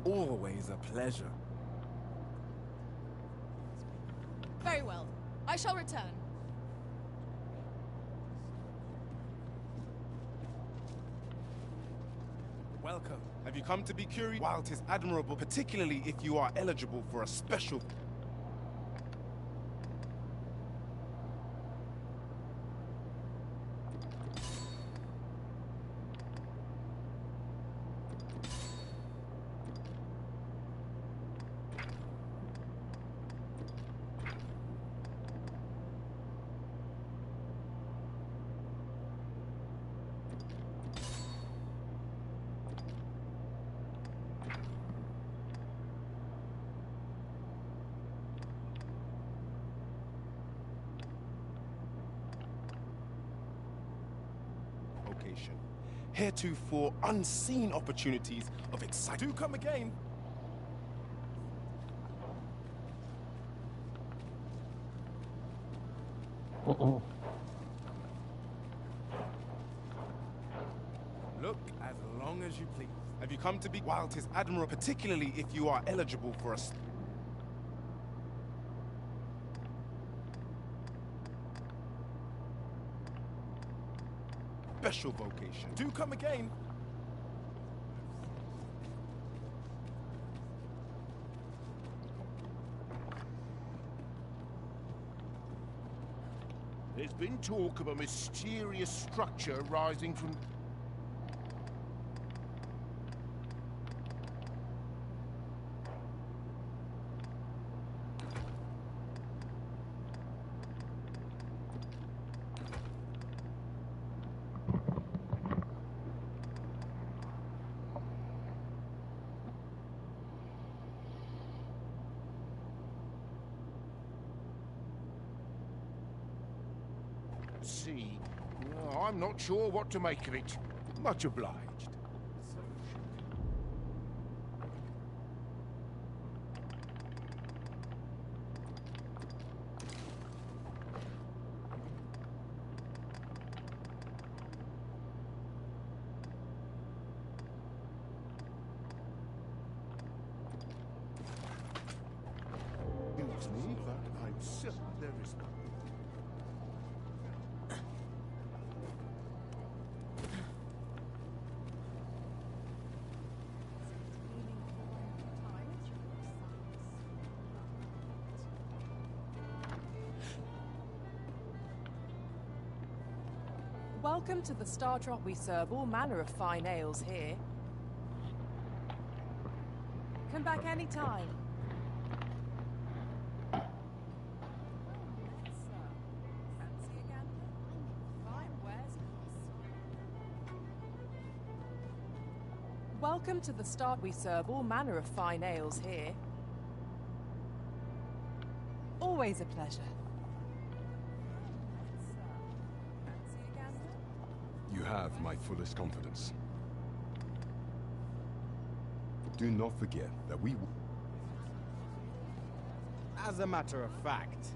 Speaker 15: Always a pleasure.
Speaker 3: Very well. I shall return.
Speaker 19: Welcome. Have you come to be curious? While 'tis admirable, particularly if you are eligible for a special... vocation. Heretofore unseen opportunities of excitement. Do come again. Look as long as you please. Have you come to be while 'tis admirable, particularly if you are eligible for a special vocation. Do come again.
Speaker 13: There's been talk of a mysterious structure rising from... sea. I'm not sure what to make of it. Much obliged. Seems to me that I'm certain there is none.
Speaker 6: Welcome to the Star Trek. We serve all manner of fine ales here. Come back anytime. Welcome to the Star. We serve all manner of fine ales here. Always a pleasure.
Speaker 14: You have my fullest confidence. Do not forget that we...
Speaker 2: As a matter of fact...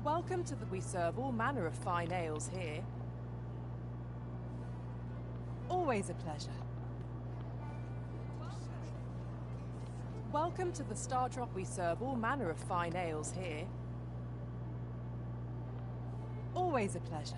Speaker 6: Welcome to the... We serve all manner of fine ales here. Always a pleasure. Welcome to the Star Drop. We serve all manner of fine ales here. Always a pleasure.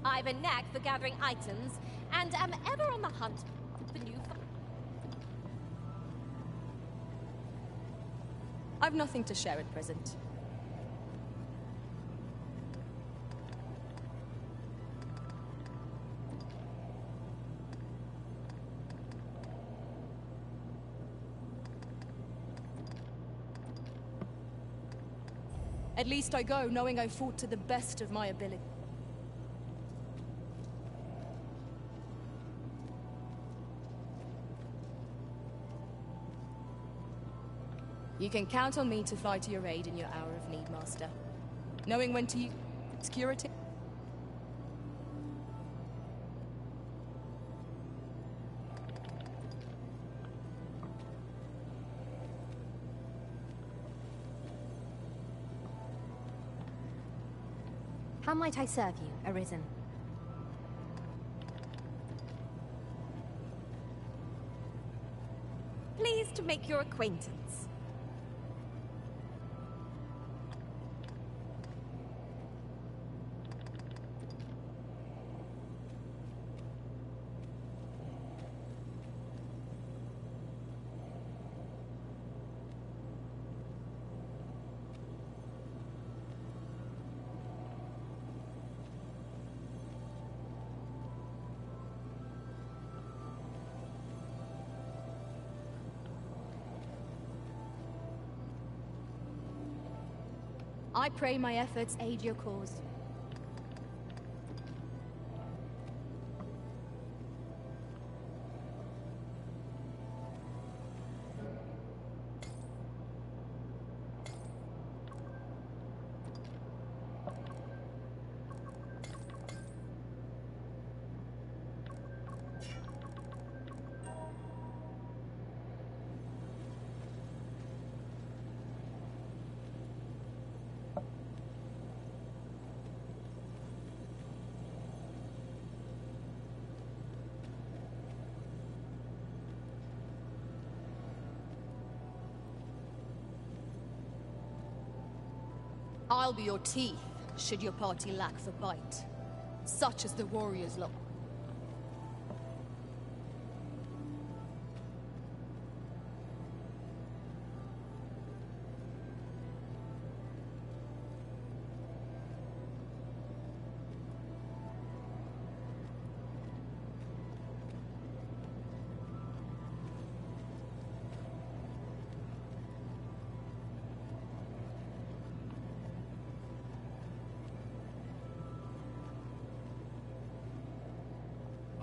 Speaker 20: I've a knack for gathering items, and am ever on the hunt for new...
Speaker 3: I've nothing to share at present. At least I go knowing I fought to the best of my ability. You can count on me to fly to your aid in your hour of need, Master. Knowing when to use security.
Speaker 1: How might I serve you, Arisen?
Speaker 20: Pleased to make your acquaintance.
Speaker 1: I pray my efforts aid your cause.
Speaker 3: I'll be your teeth, should your party lack for bite. Such as the warriors look.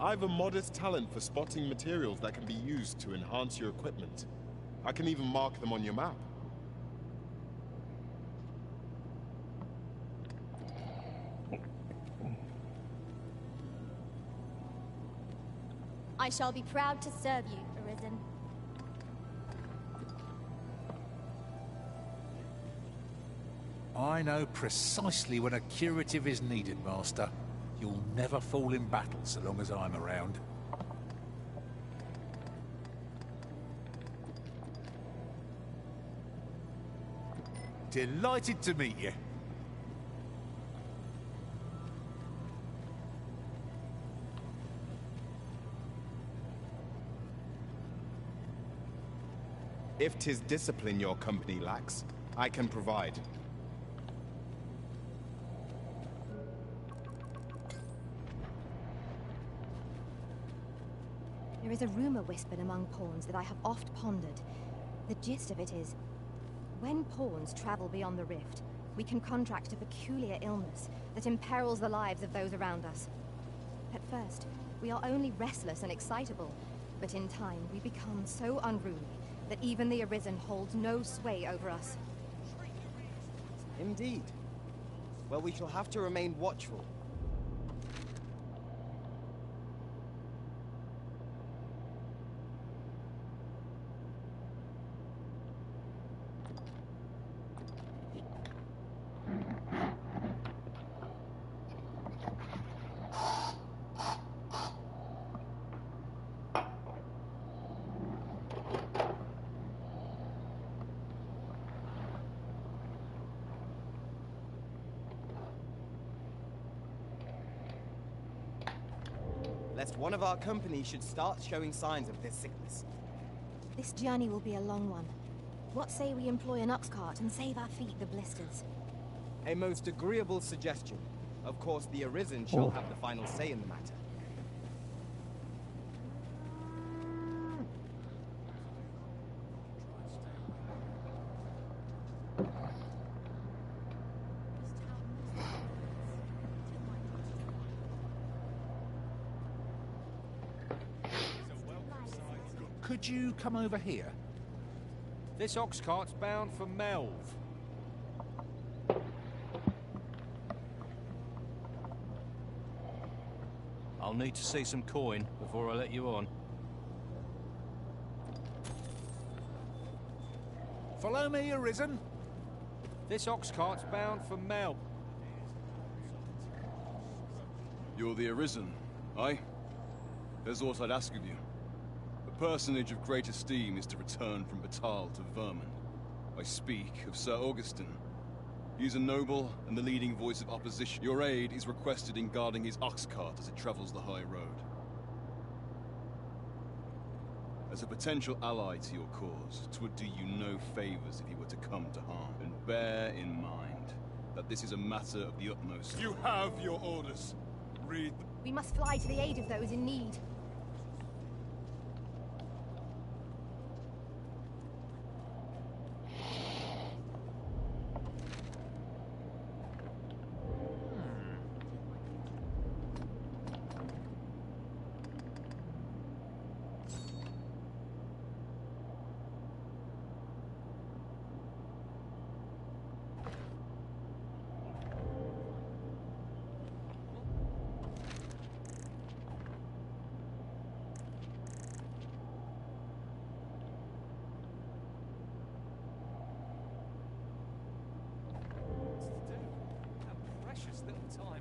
Speaker 19: I've a modest talent for spotting materials that can be used to enhance your equipment. I can even mark them on your map.
Speaker 1: I shall be proud to serve you, Arisen.
Speaker 13: I know precisely when a curative is needed, Master. You'll never fall in battle so long as I'm around. Delighted to meet you.
Speaker 2: If 'tis discipline your company lacks, I can provide.
Speaker 1: There is a rumor whispered among pawns that I have oft pondered. The gist of it is, when pawns travel beyond the rift, we can contract a peculiar illness that imperils the lives of those around us. At first, we are only restless and excitable, but in time we become so unruly that even the Arisen holds no sway over us.
Speaker 2: Indeed. Well, we shall have to remain watchful. Lest one of our company should start showing signs of this sickness.
Speaker 1: This journey will be a long one. What say we employ an ox cart and save our feet the blisters?
Speaker 2: A most agreeable suggestion. Of course, the Arisen shall have the final say in the matter.
Speaker 13: Could you come over here?
Speaker 17: This ox cart's bound for Melv.
Speaker 7: I'll need to see some coin before I let you on.
Speaker 13: Follow me, Arisen.
Speaker 17: This ox cart's bound for Melv.
Speaker 21: You're the Arisen, aye? There's aught I'd ask of you. A personage of great esteem is to return from Batal to Vermin. I speak of Sir Augustin. He is a noble and the leading voice of opposition. Your aid is requested in guarding his ox cart as it travels the high road. As a potential ally to your cause, 'twould do you no favors if he were to come to harm. And bear in mind that this is a matter of the utmost.
Speaker 13: You have your orders. Read them.
Speaker 1: We must fly to the aid of those in need.
Speaker 6: Precious little time.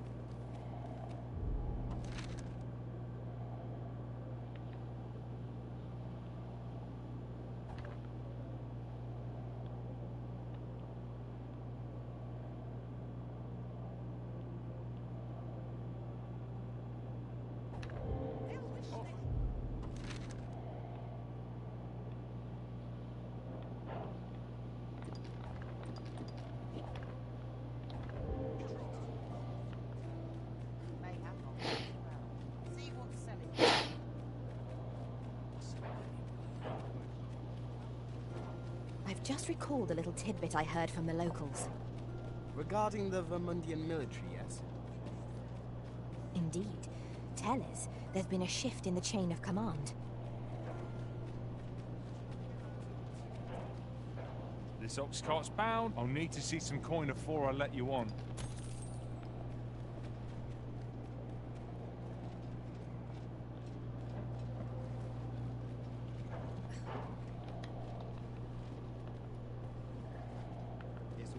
Speaker 1: I've just recalled a little tidbit I heard from the locals.
Speaker 2: Regarding the Vermundian military, yes?
Speaker 1: Indeed. Tell us, there's been a shift in the chain of command.
Speaker 7: This ox cart's bound. I'll need to see some coin before I let you on.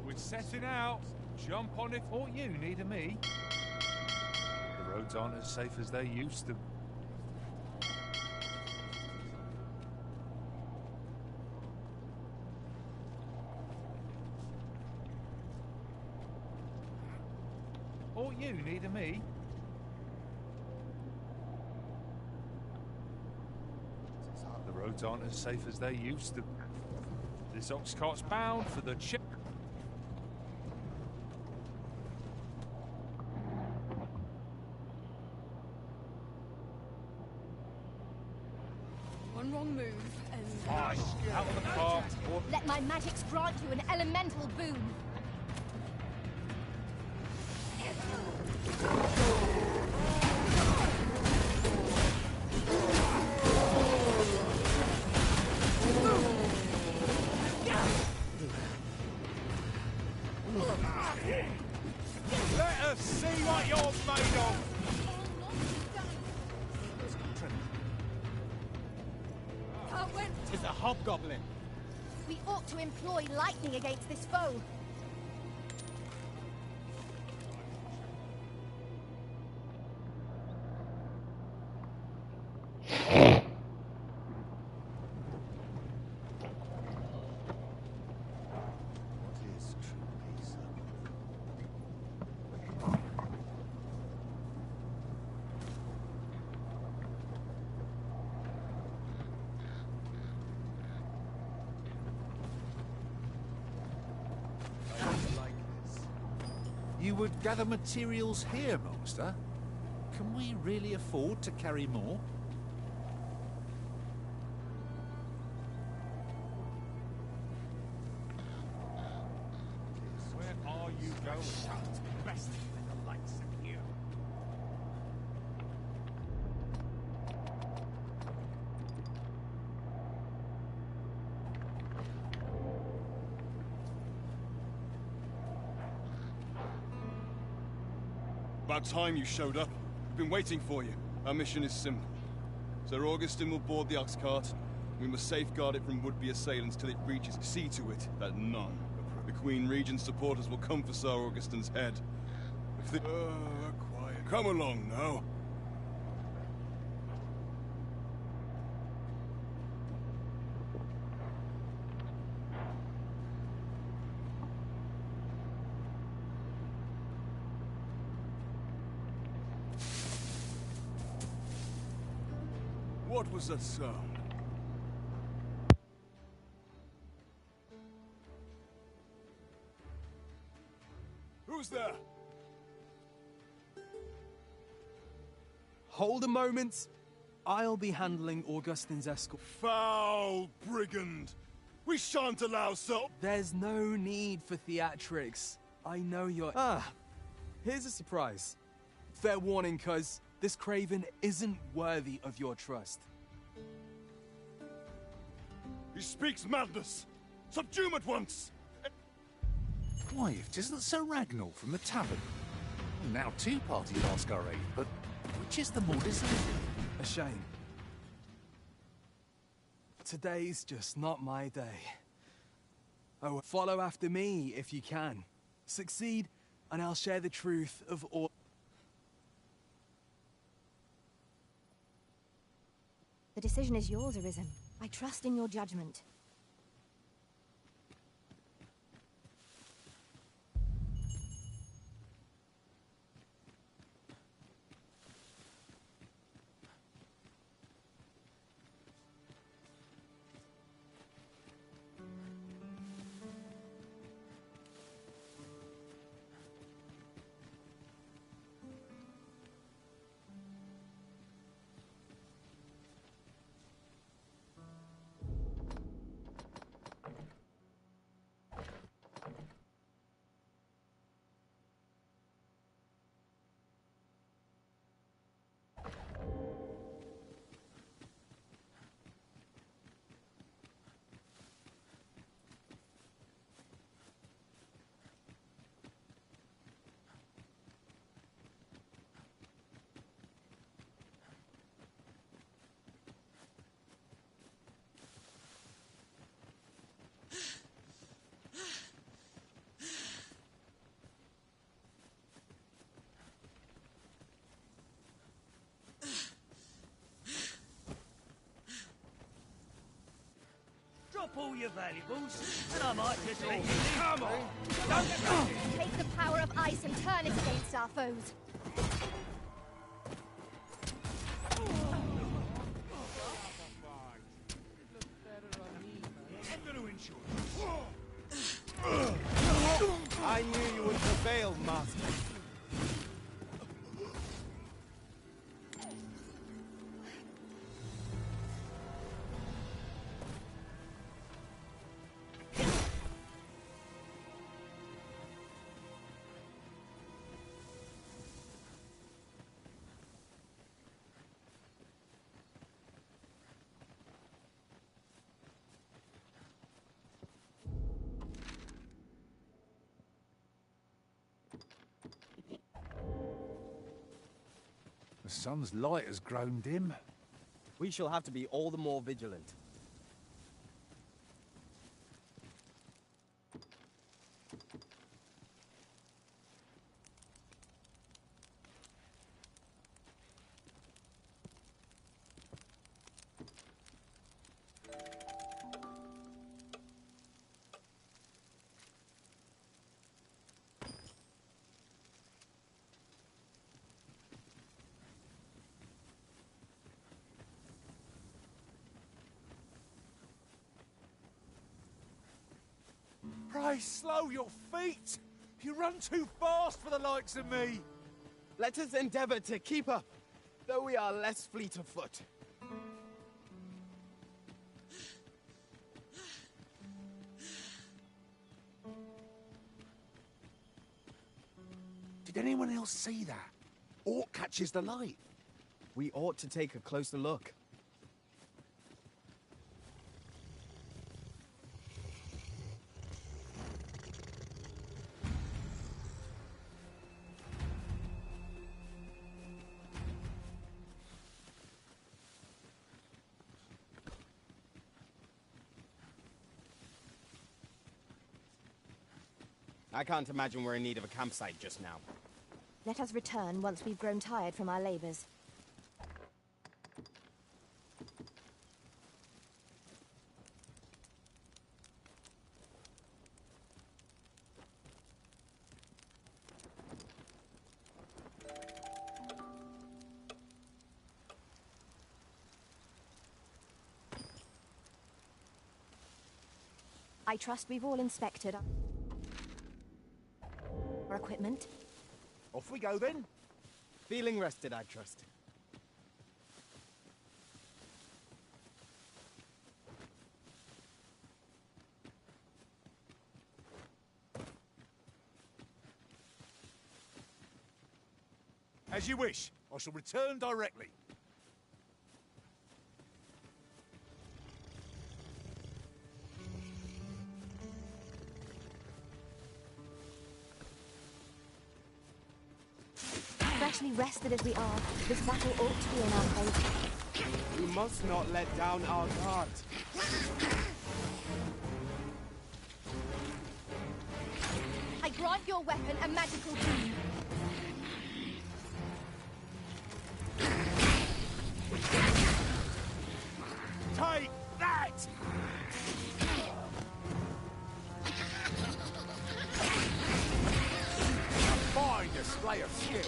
Speaker 7: We're setting out. Jump on if all you need of me. The roads aren't as safe as they used to. All you need of me. The roads aren't as safe as they used to. This ox cart's bound for the chip.
Speaker 3: One wrong move and...
Speaker 7: Out of the cart.
Speaker 1: Let my magics grant you an elemental boon.
Speaker 7: Let us see what you're made of.
Speaker 2: Tis a hobgoblin.
Speaker 1: We ought to employ lightning against this foe.
Speaker 13: You would gather materials here, Master? Can we really afford to carry more?
Speaker 7: Where are you going? Best than the likes of you.
Speaker 21: About time you showed up. We've been waiting for you. Our mission is simple. Sir Augustin will board the ox cart. We must safeguard it from would-be assailants till it reaches. See to it that none. The Queen Regent's supporters will come for Sir Augustin's head. If they... quiet. Come along now. What was that sound? Who's there?
Speaker 15: Hold a moment. I'll be handling Augustin's escort.
Speaker 21: Foul brigand! We shan't allow so...
Speaker 15: There's no need for theatrics. I know you're... Here's a surprise. Fair warning, cuz this craven isn't worthy of your trust.
Speaker 21: He speaks madness! Subdue him at once!
Speaker 13: Why, if 'tisn't Sir Ragnall from the tavern. Now two parties ask our aid, but which is the more deserving?
Speaker 15: A shame. Today's just not my day. Oh, follow after me if you can. Succeed, and I'll share the truth of all...
Speaker 1: The decision is yours, Arisen. I trust in your judgment.
Speaker 8: Drop all your valuables, and I might just let you leave. Come on! Don't
Speaker 1: Take the power of ice and turn it against our foes.
Speaker 8: I'm going to ensure
Speaker 7: The sun's light has grown dim.
Speaker 2: We shall have to be all the more vigilant.
Speaker 7: Pray slow your feet! You run too fast for the likes of me!
Speaker 2: Let us endeavor to keep up, though we are less fleet of foot.
Speaker 7: Did anyone else see that? Orc catches the light.
Speaker 2: We ought to take a closer look. I can't imagine we're in need of a campsite just now.
Speaker 1: Let us return once we've grown tired from our labors. I trust we've all inspected our equipment.
Speaker 7: Off we go then.
Speaker 2: Feeling rested, I trust.
Speaker 7: As you wish. I shall return directly.
Speaker 1: Freshly rested as we are, this battle ought to be in our favor.
Speaker 2: We must not let down our guard.
Speaker 20: I grant your weapon a magical boon.
Speaker 7: Take that! A fine display of skill.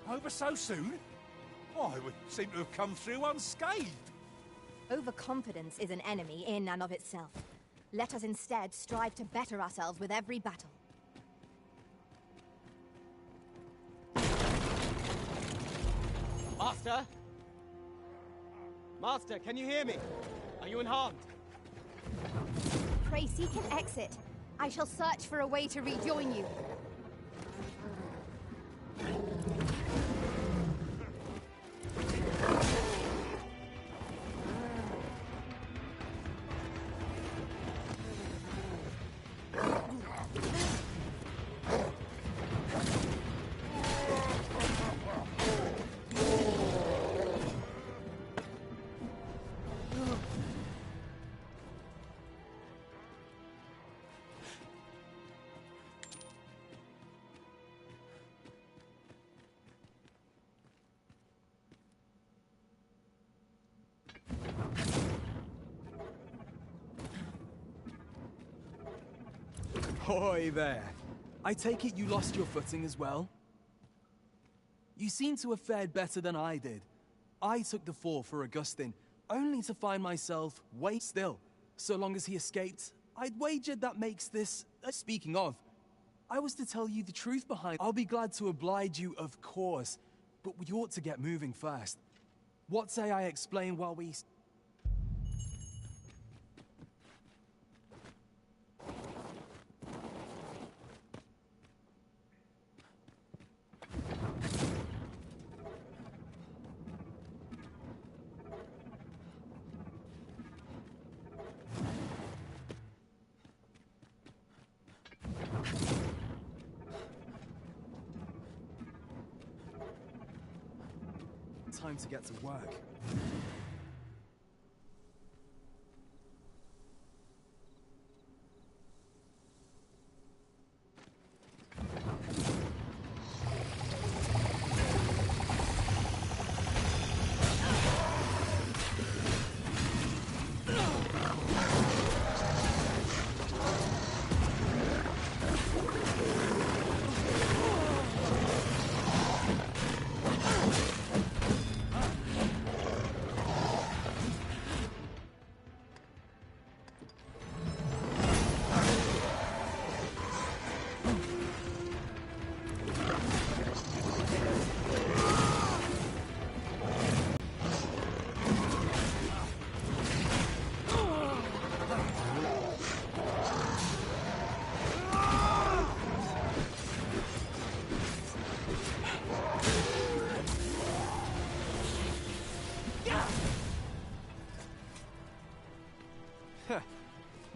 Speaker 7: Over so soon? Oh, I would seem to have come through unscathed.
Speaker 1: Overconfidence is an enemy in and of itself. Let us instead strive to better ourselves with every battle.
Speaker 2: Master? Master, can you hear me? Are you unharmed?
Speaker 1: Pray seek an exit. I shall search for a way to rejoin you.
Speaker 15: Hoy there. I take it you lost your footing as well? You seem to have fared better than I did. I took the fall for Augustine, only to find myself way still. So long as he escaped, I'd wagered that makes this... Speaking of, I was to tell you the truth behind... I'll be glad to oblige you, of course. but we ought to get moving first. What say I explain while we... Time to get to work.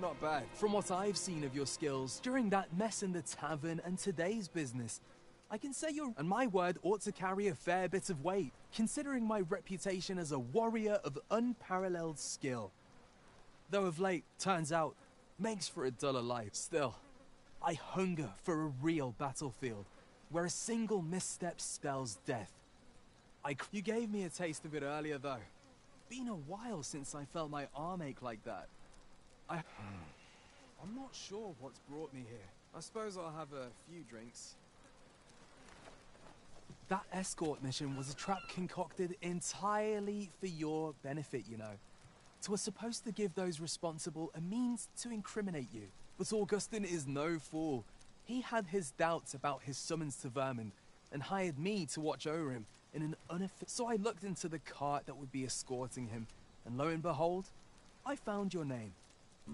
Speaker 15: Not bad. From what I've seen of your skills during that mess in the tavern and today's business, I can say and my word ought to carry a fair bit of weight, considering my reputation as a warrior of unparalleled skill. Though of late, turns out, makes for a duller life. Still, I hunger for a real battlefield, where a single misstep spells death. You gave me a taste of it earlier, though. Been a while since I felt my arm ache like that. I'm not sure what's brought me here. I suppose I'll have a few drinks. That escort mission was a trap concocted entirely for your benefit, you know. It was supposed to give those responsible a means to incriminate you. But Augustin is no fool. He had his doubts about his summons to Vermund and hired me to watch over him in an unofficial... So I looked into the cart that would be escorting him, and lo and behold, I found your name.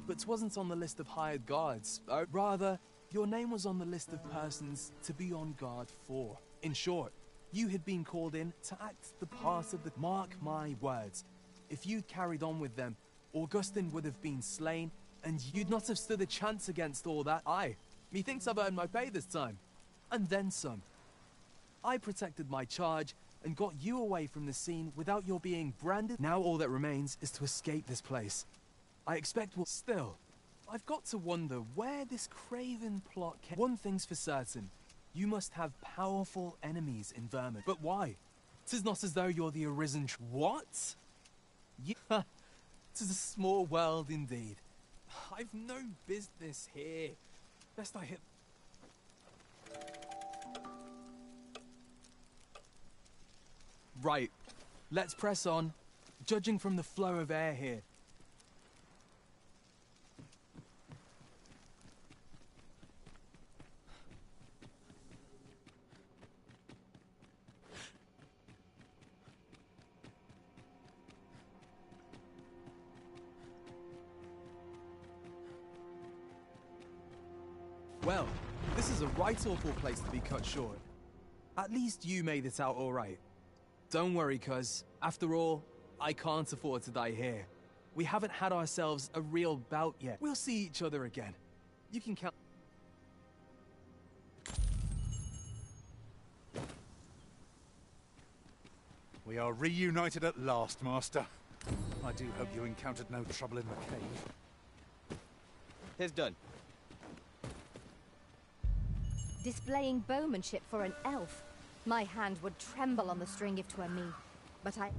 Speaker 15: But 'twasn't on the list of hired guards. Rather, your name was on the list of persons to be on guard for. In short, you had been called in to act the part of the... Mark my words. If you'd carried on with them, Augustin would have been slain, and you'd not have stood a chance against all that. Methinks I've earned my pay this time. And then some. I protected my charge and got you away from the scene without your being branded. Now all that remains is to escape this place. I expect we'll... Still, I've got to wonder where this craven plot came... One thing's for certain. You must have powerful enemies in Vermund. But why? 'Tis not as though you're the arisen... What? Yeah, 'tis a small world indeed. I've no business here. Best I hit... Right. Let's press on. Judging from the flow of air here, well, this is a right awful place to be cut short. At least you made it out all right. Don't worry, cuz, after all, I can't afford to die here. We haven't had ourselves a real bout yet. We'll see each other again. You can count...
Speaker 13: We are reunited at last, Master. I do hope you encountered no trouble in the cave.
Speaker 2: It's done.
Speaker 1: Displaying bowmanship for an elf. My hand would tremble on the string if 'twere me. But I...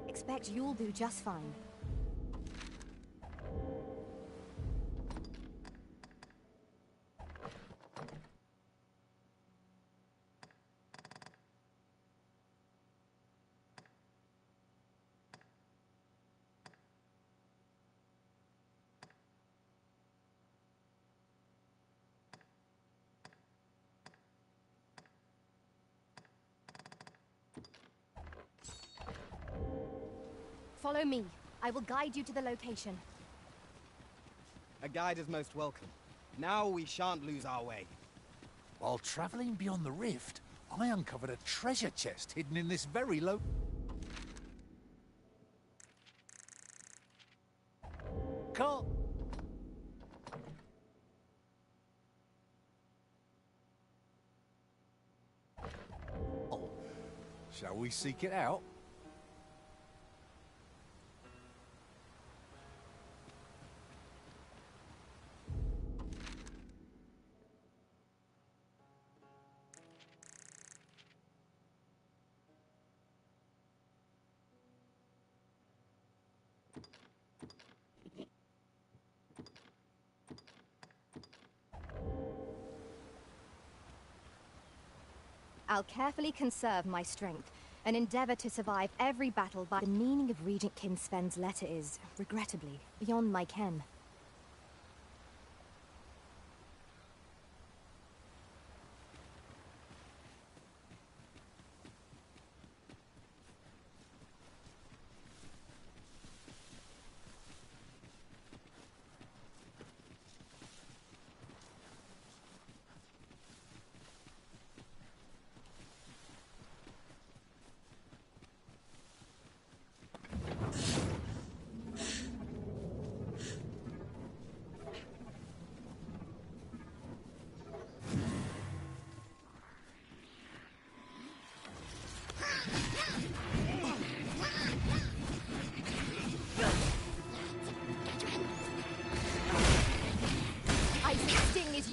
Speaker 1: expect you'll do just fine. Follow me. I will guide you to the location.
Speaker 2: A guide is most welcome. Now we shan't lose our way.
Speaker 13: While travelling beyond the rift, I uncovered a treasure chest hidden in this very low... Can't... Oh, shall we seek it out?
Speaker 1: I'll carefully conserve my strength and endeavor to survive every battle. But the meaning of Regent Kinsven's letter is, regrettably, beyond my ken.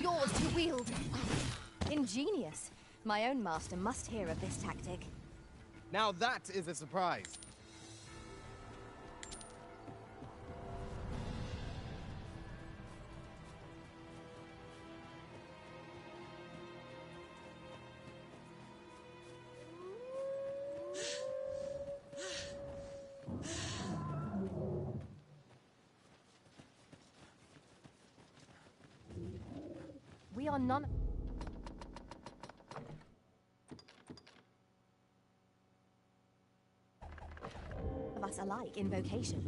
Speaker 1: Yours to wield. Ingenious. My own master must hear of this tactic.
Speaker 2: Now that is a surprise.
Speaker 1: We are none of us alike in vocation.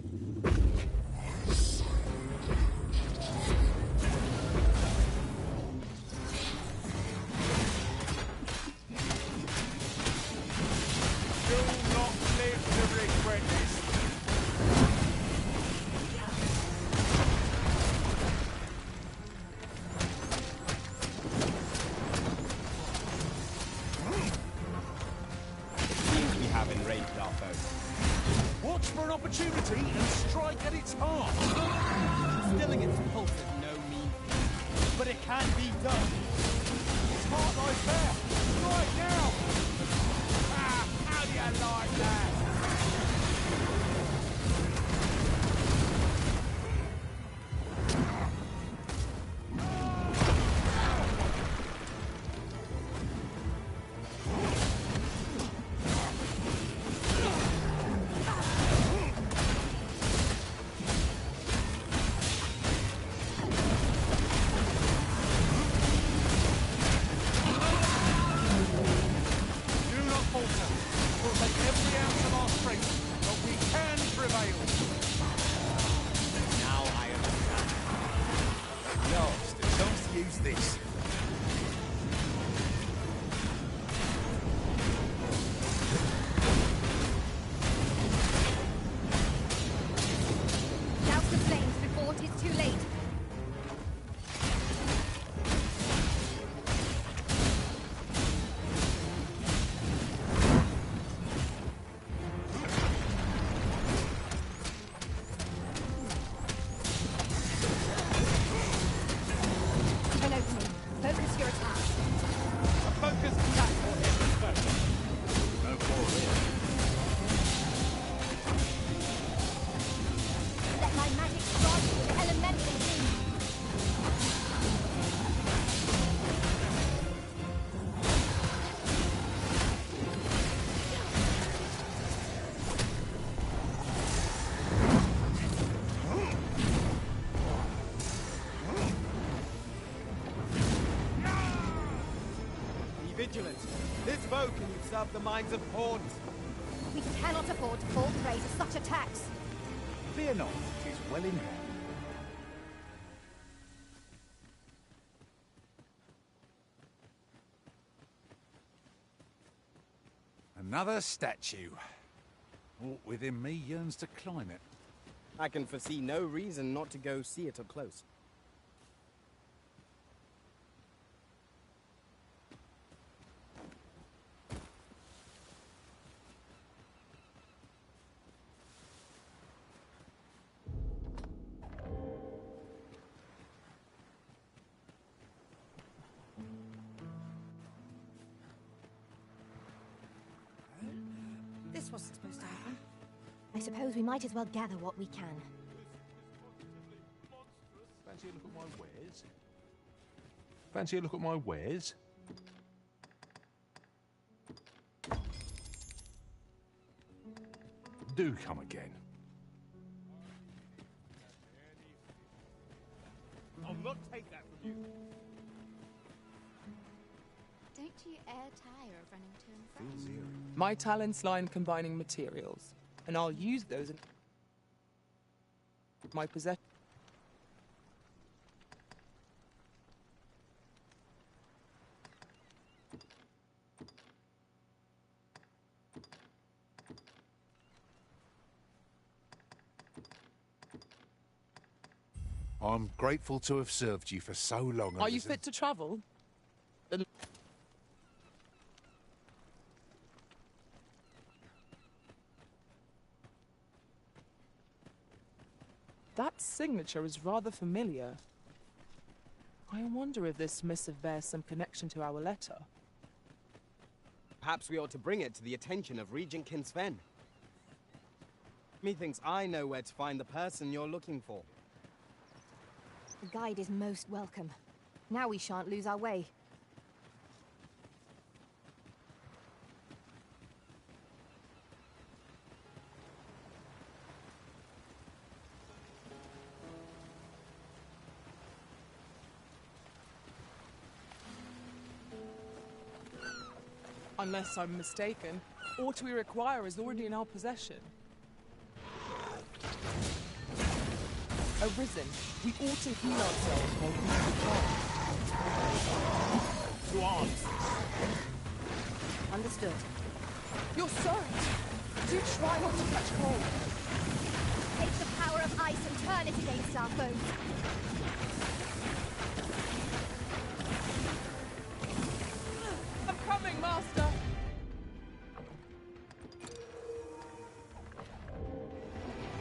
Speaker 17: Do not live to regret this.
Speaker 13: Watch for an opportunity and strike at its heart.
Speaker 2: Stilling its pulse is no mean feat, but it can be done.
Speaker 13: Its heart lies there, right now.
Speaker 17: Ah, how do you like that?
Speaker 2: Vigilant. This bow can usurp the minds of pawns.
Speaker 1: We cannot afford to fall prey to such attacks.
Speaker 13: Fear not, it is well in hand. Another statue. Aught within me yearns to climb it.
Speaker 2: I can foresee no reason not to go see it up close.
Speaker 1: This wasn't supposed to happen. I suppose we might as well gather what we can.
Speaker 7: Fancy a look at my wares? Fancy a look at my wares? Do come again.
Speaker 17: I'll not take that from you.
Speaker 4: Don't you e'er tire of running to and fro?
Speaker 6: My talents lie in combining materials, and I'll use those in my possession.
Speaker 13: I'm grateful to have served you for so long.
Speaker 6: Are you fit to travel? That signature is rather familiar. I wonder if this missive bears some connection to our letter.
Speaker 2: Perhaps we ought to bring it to the attention of Regent Kinsven. Methinks I know where to find the person you're looking for.
Speaker 1: The guide is most welcome. Now we shan't lose our way.
Speaker 6: Unless I'm mistaken, what we require is already in our possession. Arisen, we ought to heal ourselves while we return.
Speaker 2: To arms!
Speaker 1: Understood.
Speaker 6: Your surge! Do try not to catch cold.
Speaker 1: Take the power of ice and turn it against our foes.
Speaker 6: I'm coming, Master!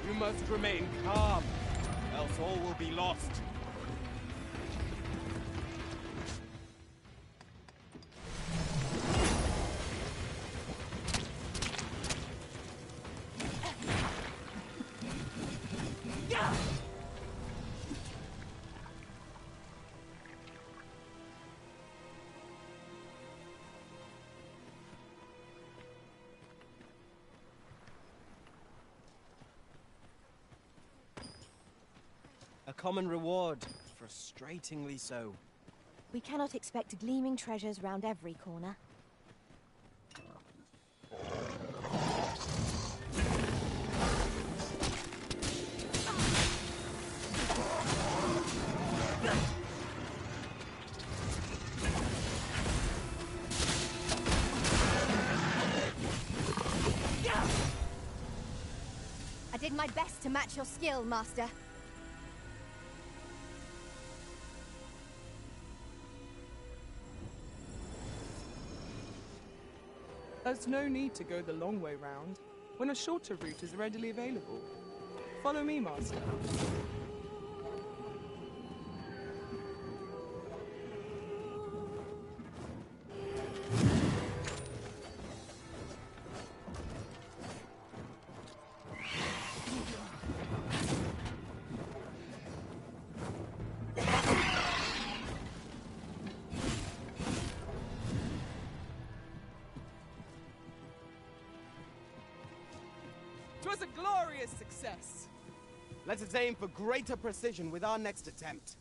Speaker 2: You must remain calm, else all will be lost. A common reward, frustratingly so.
Speaker 1: We cannot expect gleaming treasures round every corner. I did my best to match your skill, Master.
Speaker 6: There's no need to go the long way round, when a shorter route is readily available. Follow me, Master. Twas a glorious success.
Speaker 2: Let us aim for greater precision with our next attempt.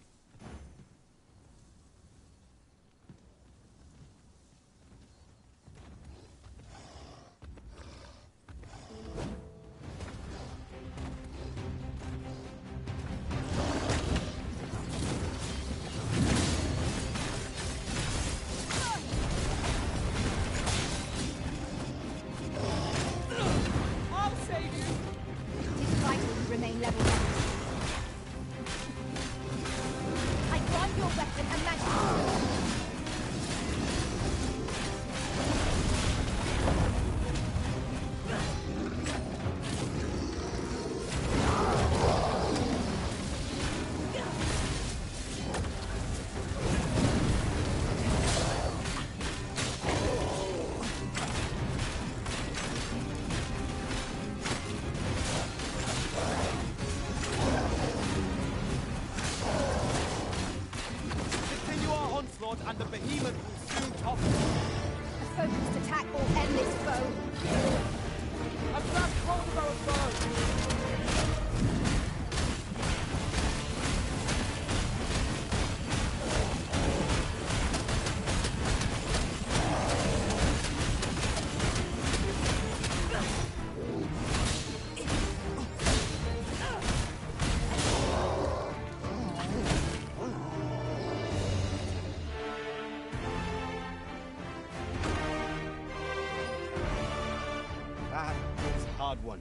Speaker 2: hard one.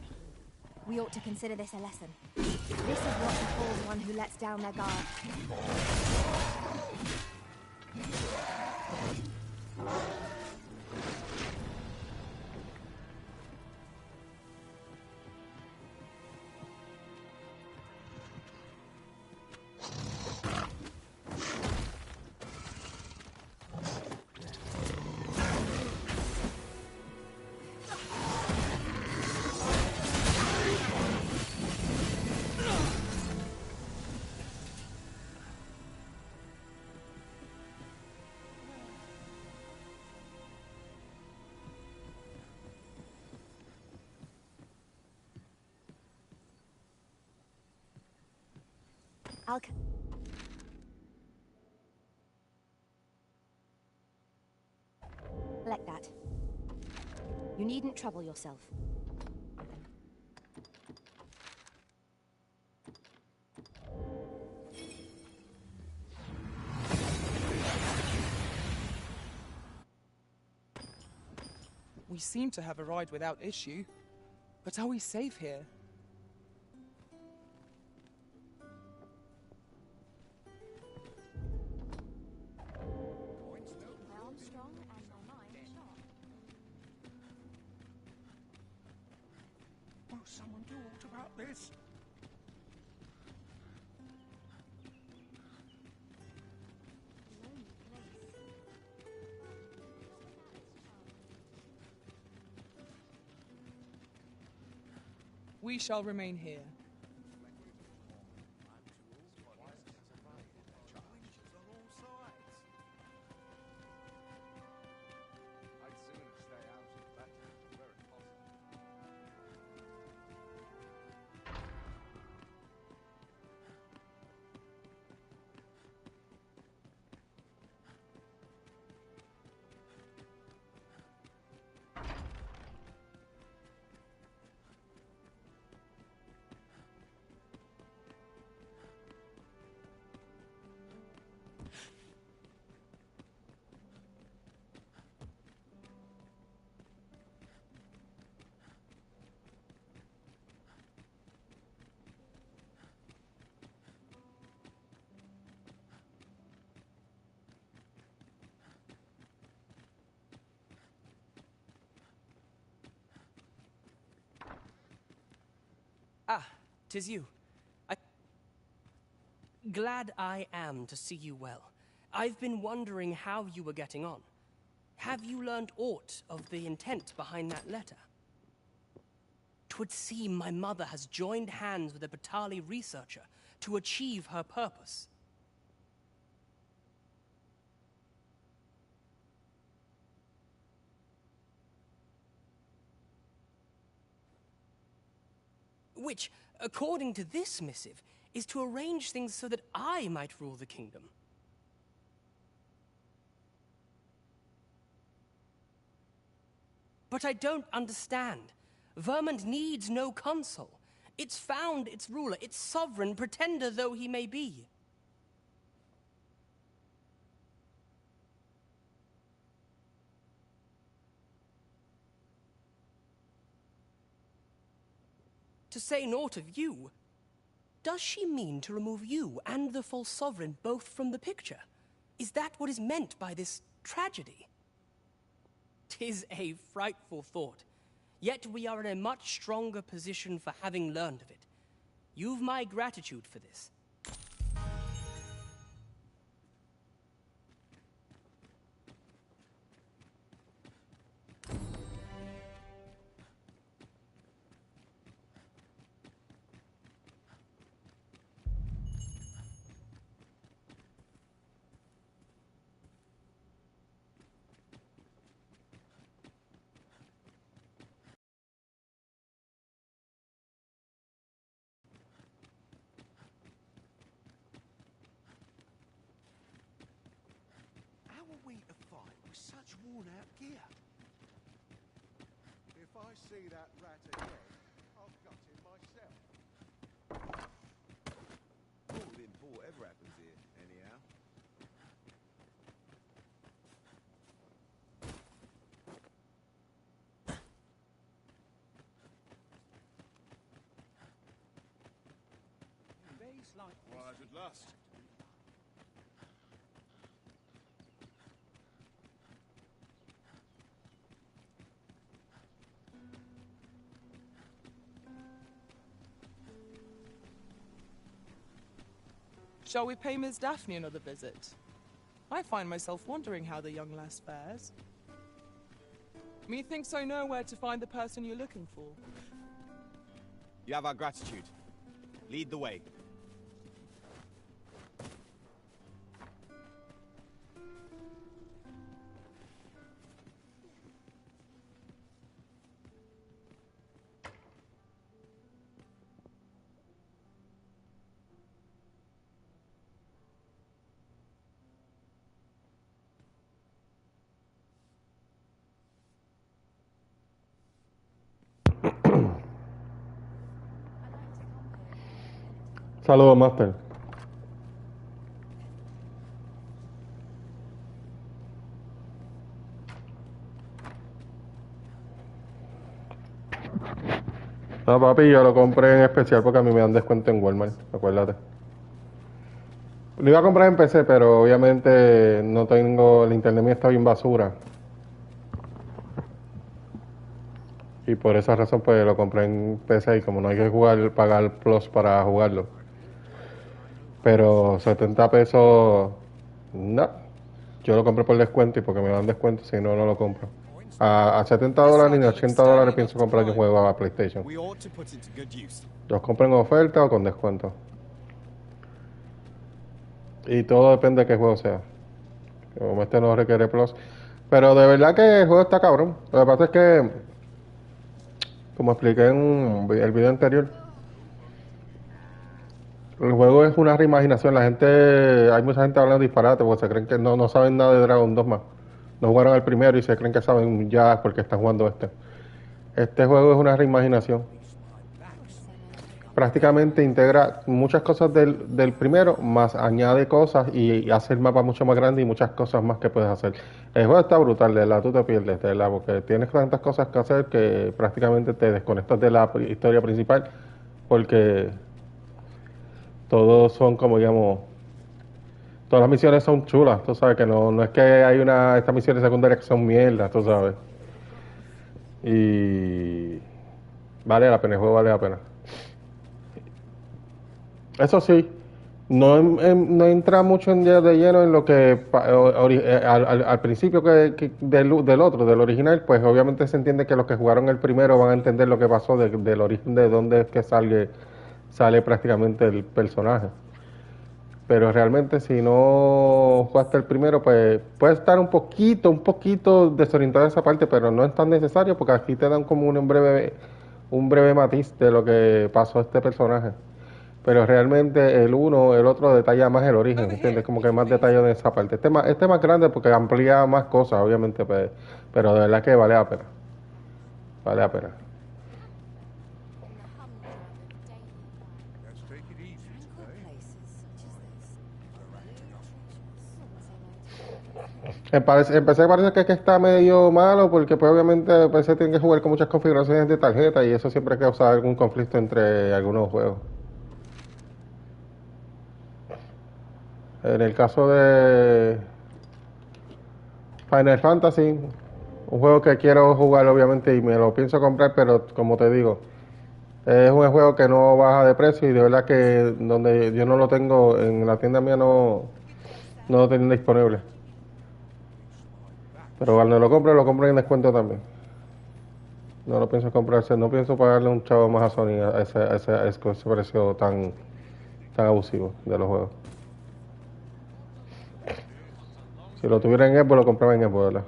Speaker 1: We ought to consider this a lesson. This is what befalls one who lets down their guard. Like that. You needn't trouble yourself.
Speaker 6: We seem to have arrived without issue. But are we safe here?
Speaker 12: Will someone do aught about this?
Speaker 6: We shall remain here.
Speaker 5: Ah, 'tis you. Glad I am to see you well. I've been wondering how you were getting on. Have you learned aught of the intent behind that letter? 'Twould seem my mother has joined hands with a Batali researcher to achieve her purpose. Which, according to this missive, is to arrange things so that I might rule the kingdom. But I don't understand. Vermont needs no consul. It's found its ruler, its sovereign, pretender though he may be. To say naught of you, does she mean to remove you and the false sovereign both from the picture? Is that what is meant by this tragedy? 'Tis a frightful thought, yet we are in a much stronger position for having learned of it. You've my gratitude for this.
Speaker 8: How are we to fight with such worn-out gear?
Speaker 14: If I see that rat again, I'll gut him myself.
Speaker 16: All within whatever happens here, anyhow.
Speaker 21: Quiet at last.
Speaker 6: Shall we pay Miss Daphne another visit? I find myself wondering how the young lass fares. Methinks I know where to find the person you're looking for.
Speaker 2: You have our gratitude. Lead the way.
Speaker 10: Saludos, Master. No, papi, yo lo compré en especial porque a mí me dan descuento en Walmart, acuérdate. Lo iba a comprar en PC, pero obviamente no tengo, el internet mío está bien basura. Y por esa razón pues lo compré en PC y como no hay que jugar, pagar Plus para jugarlo. Pero 70 pesos, no. Yo lo compré por descuento y porque me dan descuento, si no, no lo compro. A $70 y $80 pienso comprar un juego a PlayStation. Los compro en oferta o con descuento. Y todo depende de qué juego sea. Como este no requiere Plus. Pero de verdad que el juego está cabrón. Lo que pasa es que, como expliqué en el video anterior, el juego es una reimaginación. Hay mucha gente hablando disparate porque se creen que no saben nada de Dragon Dogma. No jugaron el primero y se creen que saben ya porque están jugando este. Este juego es una reimaginación. Prácticamente integra muchas cosas del primero, más añade cosas y hace el mapa mucho más grande y muchas cosas más que puedes hacer. El juego está brutal, de verdad, tú te pierdes, de verdad, porque tienes tantas cosas que hacer que prácticamente te desconectas de la historia principal, porque todos son como, digamos, todas las misiones son chulas, tú sabes que no es que hay estas misiones secundarias que son mierda, tú sabes. Y vale la pena, el juego vale la pena. Eso sí, no entra mucho de lleno en lo que al principio del otro, del original, pues obviamente se entiende que los que jugaron el primero van a entender lo que pasó del origen, de dónde es que sale prácticamente el personaje. Pero realmente si no jugaste el primero, pues puede estar un poquito desorientado esa parte, pero no es tan necesario porque aquí te dan como un breve matiz de lo que pasó a este personaje. Pero realmente el otro detalla más el origen, ¿entiendes? Como que más detalle de esa parte. Este es más grande porque amplía más cosas, obviamente, pero de verdad que vale la pena. Vale la pena. Empecé parece que está medio malo porque pues obviamente PC tiene que jugar con muchas configuraciones de tarjeta y eso siempre causa algún conflicto entre algunos juegos. En el caso de Final Fantasy, un juego que quiero jugar obviamente y me lo pienso comprar, pero como te digo, es un juego que no baja de precio y de verdad que donde yo no lo tengo, en la tienda mía no lo tienen disponible. Pero cuando lo compro en descuento también. No lo pienso comprarse, no pienso pagarle un chavo más a Sony a ese precio tan abusivo de los juegos. Si lo tuviera en Xbox, lo compraba en Xbox, ¿verdad?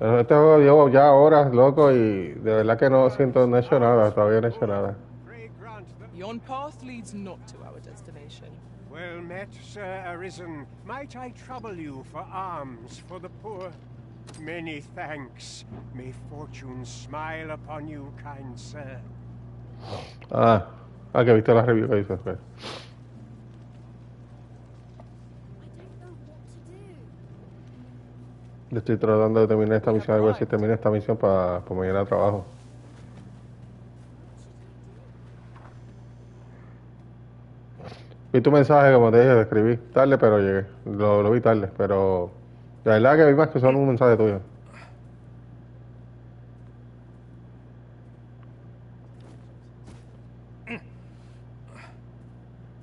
Speaker 10: Pero este juego llevo ya horas, loco, y de verdad que no he hecho nada, todavía no he hecho nada.
Speaker 6: Yon path leads not to our destination.
Speaker 9: Well met, Sir Arisen. Might I trouble you for alms for the poor? Many thanks. May fortune smile upon you, kind sir.
Speaker 10: Que viste la review que dices, pues. Yo estoy tratando de terminar esta misión, a ver si termino esta misión para mañana de trabajo. Vi tu mensaje, como te dije, te escribí tarde, pero llegué. Lo vi tarde, pero la verdad que vi más que solo un mensaje tuyo.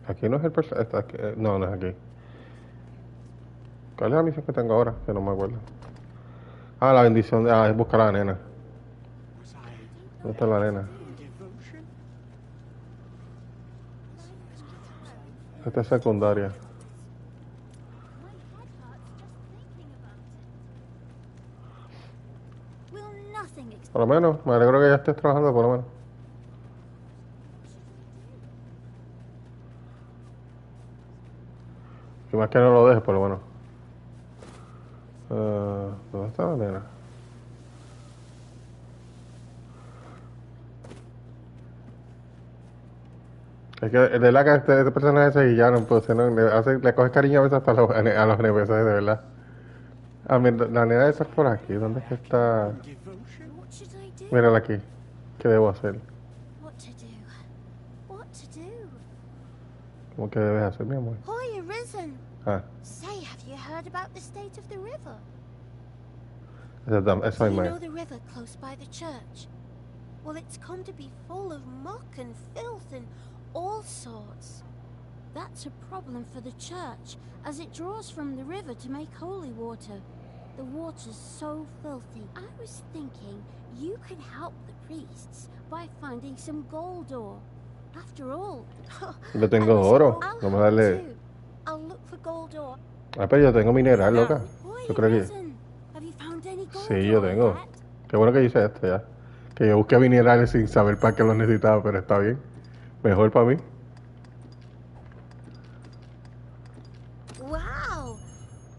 Speaker 10: Aquí no es el personaje. No, no es aquí. ¿Cuál es la misión que tengo ahora? Que no me acuerdo. Ah, la bendición. Es buscar a la nena. ¿Dónde está la nena? Esta es secundaria. Por lo menos, me alegro que ya estés trabajando, por lo menos. Y más que no lo dejes, por lo menos. ¿Dónde está la nena? Es que de verdad que este personaje se guillaron, pues le coge cariño a veces hasta a los NPCs, de verdad. Ah, mira, la nena esa es por aquí. ¿Dónde es que está? Mírala aquí. ¿Qué debo hacer? ¿Cómo que debes hacer, mi amor?
Speaker 4: Hoy, Arisen.
Speaker 10: Ah,
Speaker 4: Say, have you heard about the state of the river?
Speaker 10: esa
Speaker 4: Do
Speaker 10: es
Speaker 4: you
Speaker 10: mía.
Speaker 4: know the river close by the church? Well, it's come to be full of muck and filth and all sorts. That's a problem for the church, as it draws from the river to make holy water. The water's so filthy. I was thinking you could help the priests by finding some gold ore. After all,
Speaker 10: Yo tengo oro. Vamos a darle.
Speaker 4: I'll look for gold ore.
Speaker 10: Ah, pero yo tengo mineral, loca. Yo creo que.
Speaker 4: Have you found any gold
Speaker 10: Sí, yo
Speaker 4: ore
Speaker 10: tengo.
Speaker 4: yet?
Speaker 10: Qué bueno que hice esto ya. Que yo busqué minerales sin saber para qué los necesitaba, pero está bien. Mejor para mí.
Speaker 4: Wow!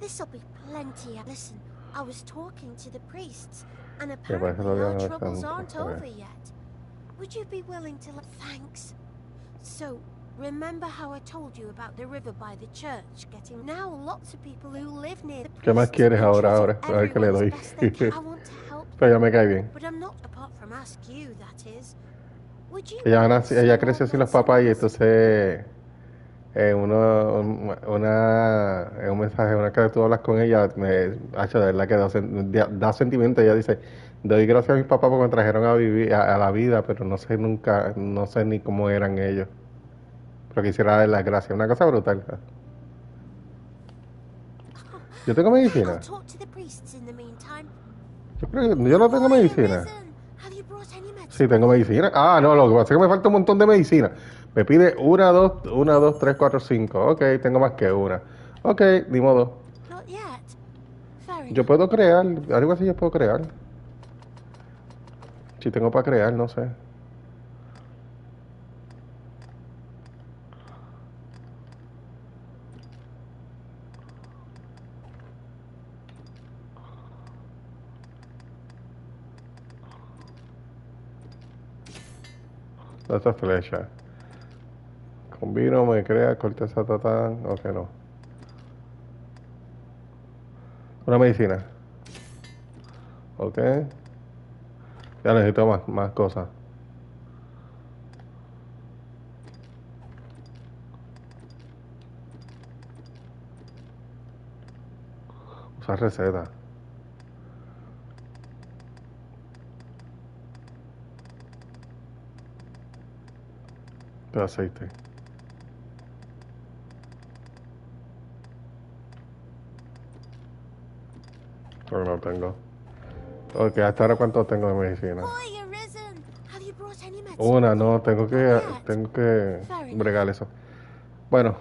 Speaker 4: This'll be plenty. Listen, I was talking to the priests, and
Speaker 10: Me parece
Speaker 4: apparently
Speaker 10: lo que
Speaker 4: our
Speaker 10: van a
Speaker 4: troubles
Speaker 10: hacer.
Speaker 4: aren't over yet. Would you be willing to Thanks. So, remember how I told you about the river by the church getting... Now lots of people who live near the
Speaker 10: ¿Qué más quieres ahora? A ver qué le doy.
Speaker 4: I want to help,
Speaker 10: Pero ya me cae bien.
Speaker 4: but I'm not apart from ask you, that is. Would you
Speaker 10: Ella creció sin los papás y entonces un mensaje, una que tú hablas con ella, me ha hecho de verdad que da sentimiento. Ella dice, doy gracias a mis papás porque me trajeron a vivir a la vida, pero no sé ni cómo eran ellos. Pero quisiera dar las gracias, una cosa brutal. Yo tengo medicina.
Speaker 4: talk to the priests in the meantime?
Speaker 10: Yo no tengo medicina. Sí, tengo medicina. Ah, no, lo que pasa es que me falta un montón de medicina. Me pide 1, 2, 3, 4, 5. Ok, tengo más que una. Ok, ni modo. Yo puedo crear, algo así yo puedo crear. Si tengo para crear, no sé. Esta flecha. Combino, me crea, corteza tatán. Ok, no. Una medicina. Ok. Ya necesito más cosas. Usar receta. De aceite. Pero no tengo. Ok, hasta ahora cuánto tengo de medicina. Una, no, tengo que bregar eso. Bueno.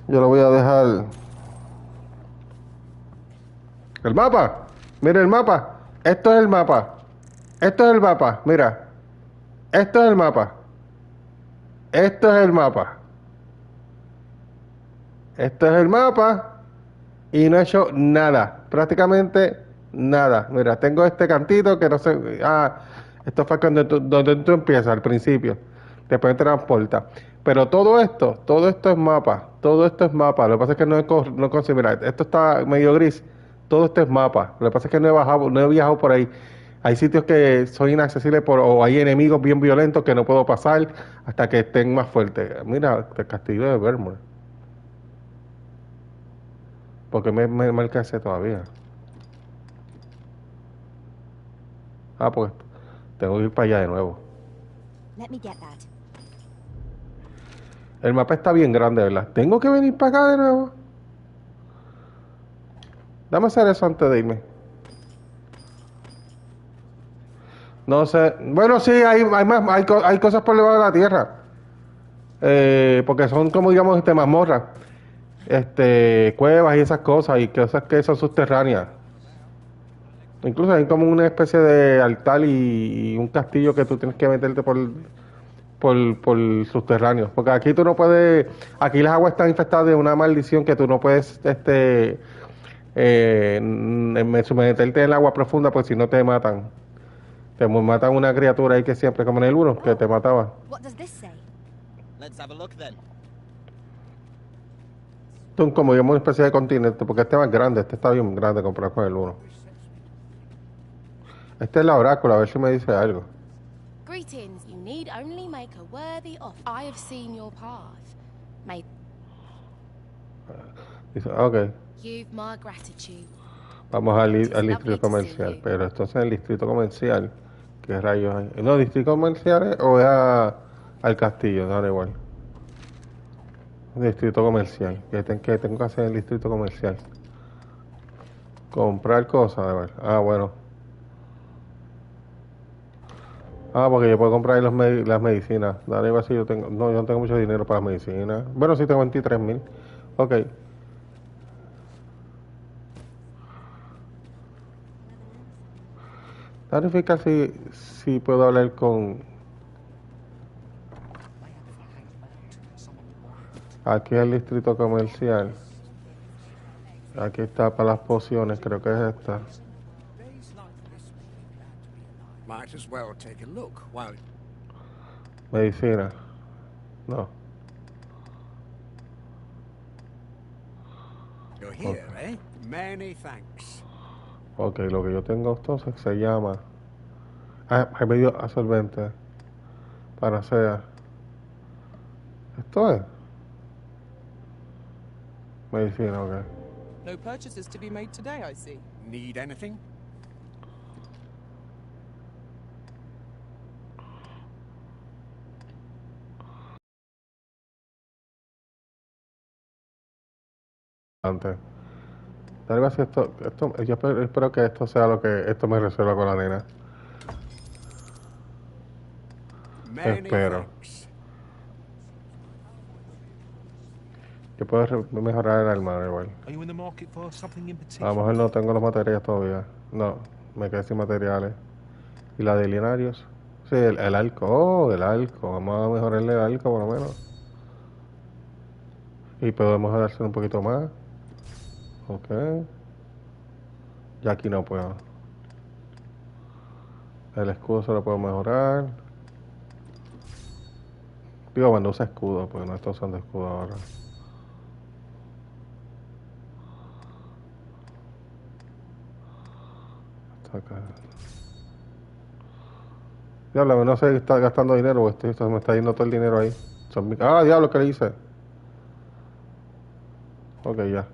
Speaker 10: Yo lo voy a dejar. El mapa. Mira el mapa. Esto es el mapa. Esto es el mapa. Mira. Esto es el mapa. Esto es el mapa. Esto es el mapa. Y no he hecho nada. Prácticamente nada. Mira, tengo este cantito que no sé. Esto fue donde tú empiezas, al principio. Después te transporta. Pero todo esto es mapa. Todo esto es mapa. Lo que pasa es que no consigo. Mira, esto está medio gris. Todo esto es mapa. Lo que pasa es que no he viajado por ahí. Hay sitios que son inaccesibles o hay enemigos bien violentos que no puedo pasar hasta que estén más fuertes. Mira, el castillo de Vermont. Porque me marca ese todavía. Ah, pues tengo que ir para allá de nuevo.
Speaker 1: Let me get that.
Speaker 10: El mapa está bien grande, ¿verdad? Tengo que venir para acá de nuevo. Dame hacer eso antes de irme. No sé. Bueno, sí, hay cosas por debajo de la tierra. Porque son como, digamos, mazmorras. Cuevas y esas cosas. Y cosas que son subterráneas. Incluso hay como una especie de altar y un castillo que tú tienes que meterte por subterráneo. Porque aquí tú no puedes. Aquí las aguas están infestadas de una maldición que tú no puedes meterte en el agua profunda, porque si no te matan. Te matan una criatura ahí que siempre, como en el 1, que te mataba.
Speaker 1: What does this say?
Speaker 2: Let's have a look then.
Speaker 10: Esto es como digamos una especie de continente, porque este es más grande, este está bien grande comparado con el 1. Este es la oráculo, a ver si me dice algo.
Speaker 11: Greetings. You need only make a worthy offer. I have seen your path. May
Speaker 10: Dice, ok,
Speaker 11: you've my gratitude.
Speaker 10: vamos al distrito comercial. Pero entonces el distrito comercial, ¿qué rayos hay? No, distrito comercial o es al castillo, da igual. Distrito comercial, ¿qué tengo que hacer en el distrito comercial? Comprar cosas, a ver. Ah, bueno. Ah, porque yo puedo comprar ahí las medicinas. Dale, igual si yo tengo. No, yo no tengo mucho dinero para las medicinas. Bueno, sí tengo 23,000. Ok. Verificar si puedo hablar con. Aquí es el distrito comercial. Aquí está para las pociones, creo que es esta.
Speaker 12: Might as well take a look while...
Speaker 10: Medicina. No.
Speaker 12: You're here, eh? Many thanks.
Speaker 10: Ok, lo que yo tengo entonces se llama remedio absorbente. Panacea. Esto es medicina, ok.
Speaker 6: No purchases to be made today, I see.
Speaker 12: Need anything?
Speaker 10: Antes. Algo así, yo espero que esto sea lo que esto me resuelva con la nena. Espero. Yo puedo mejorar el arma igual.
Speaker 7: Are you in the market for something in
Speaker 10: A
Speaker 7: particular?
Speaker 10: lo mejor no tengo los materiales todavía. No, me quedé sin materiales. ¿Y la de linarios? Sí, el arco. Oh, el arco. Vamos a mejorarle el arco por lo menos. Y podemos dárselo un poquito más. Ok. Ya aquí no puedo. El escudo se lo puedo mejorar. Digo, cuando usa escudo, porque no estoy usando escudo ahora. Está acá. Diablo, no sé si está gastando dinero, porque me está yendo todo el dinero ahí. Ah, diablo, ¿qué le hice? Ok, ya.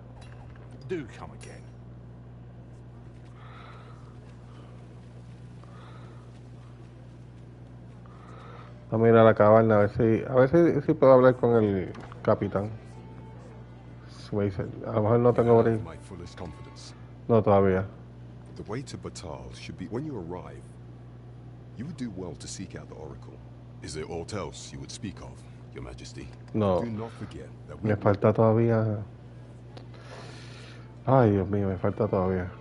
Speaker 7: Do come again.
Speaker 10: Vamos a ir a la caverna a ver si puedo hablar con el capitán. Si me dice, a lo mejor no tengo brillo.
Speaker 14: My fullest confidence.
Speaker 10: No, todavía.
Speaker 14: The way to Batal should be when you arrive. You would do well to seek out the Oracle. Is there aught else you would speak of, Your Majesty?
Speaker 10: No.
Speaker 14: Do not forget that we
Speaker 10: Me falta todavía. Ay, Dios mío, me falta todavía.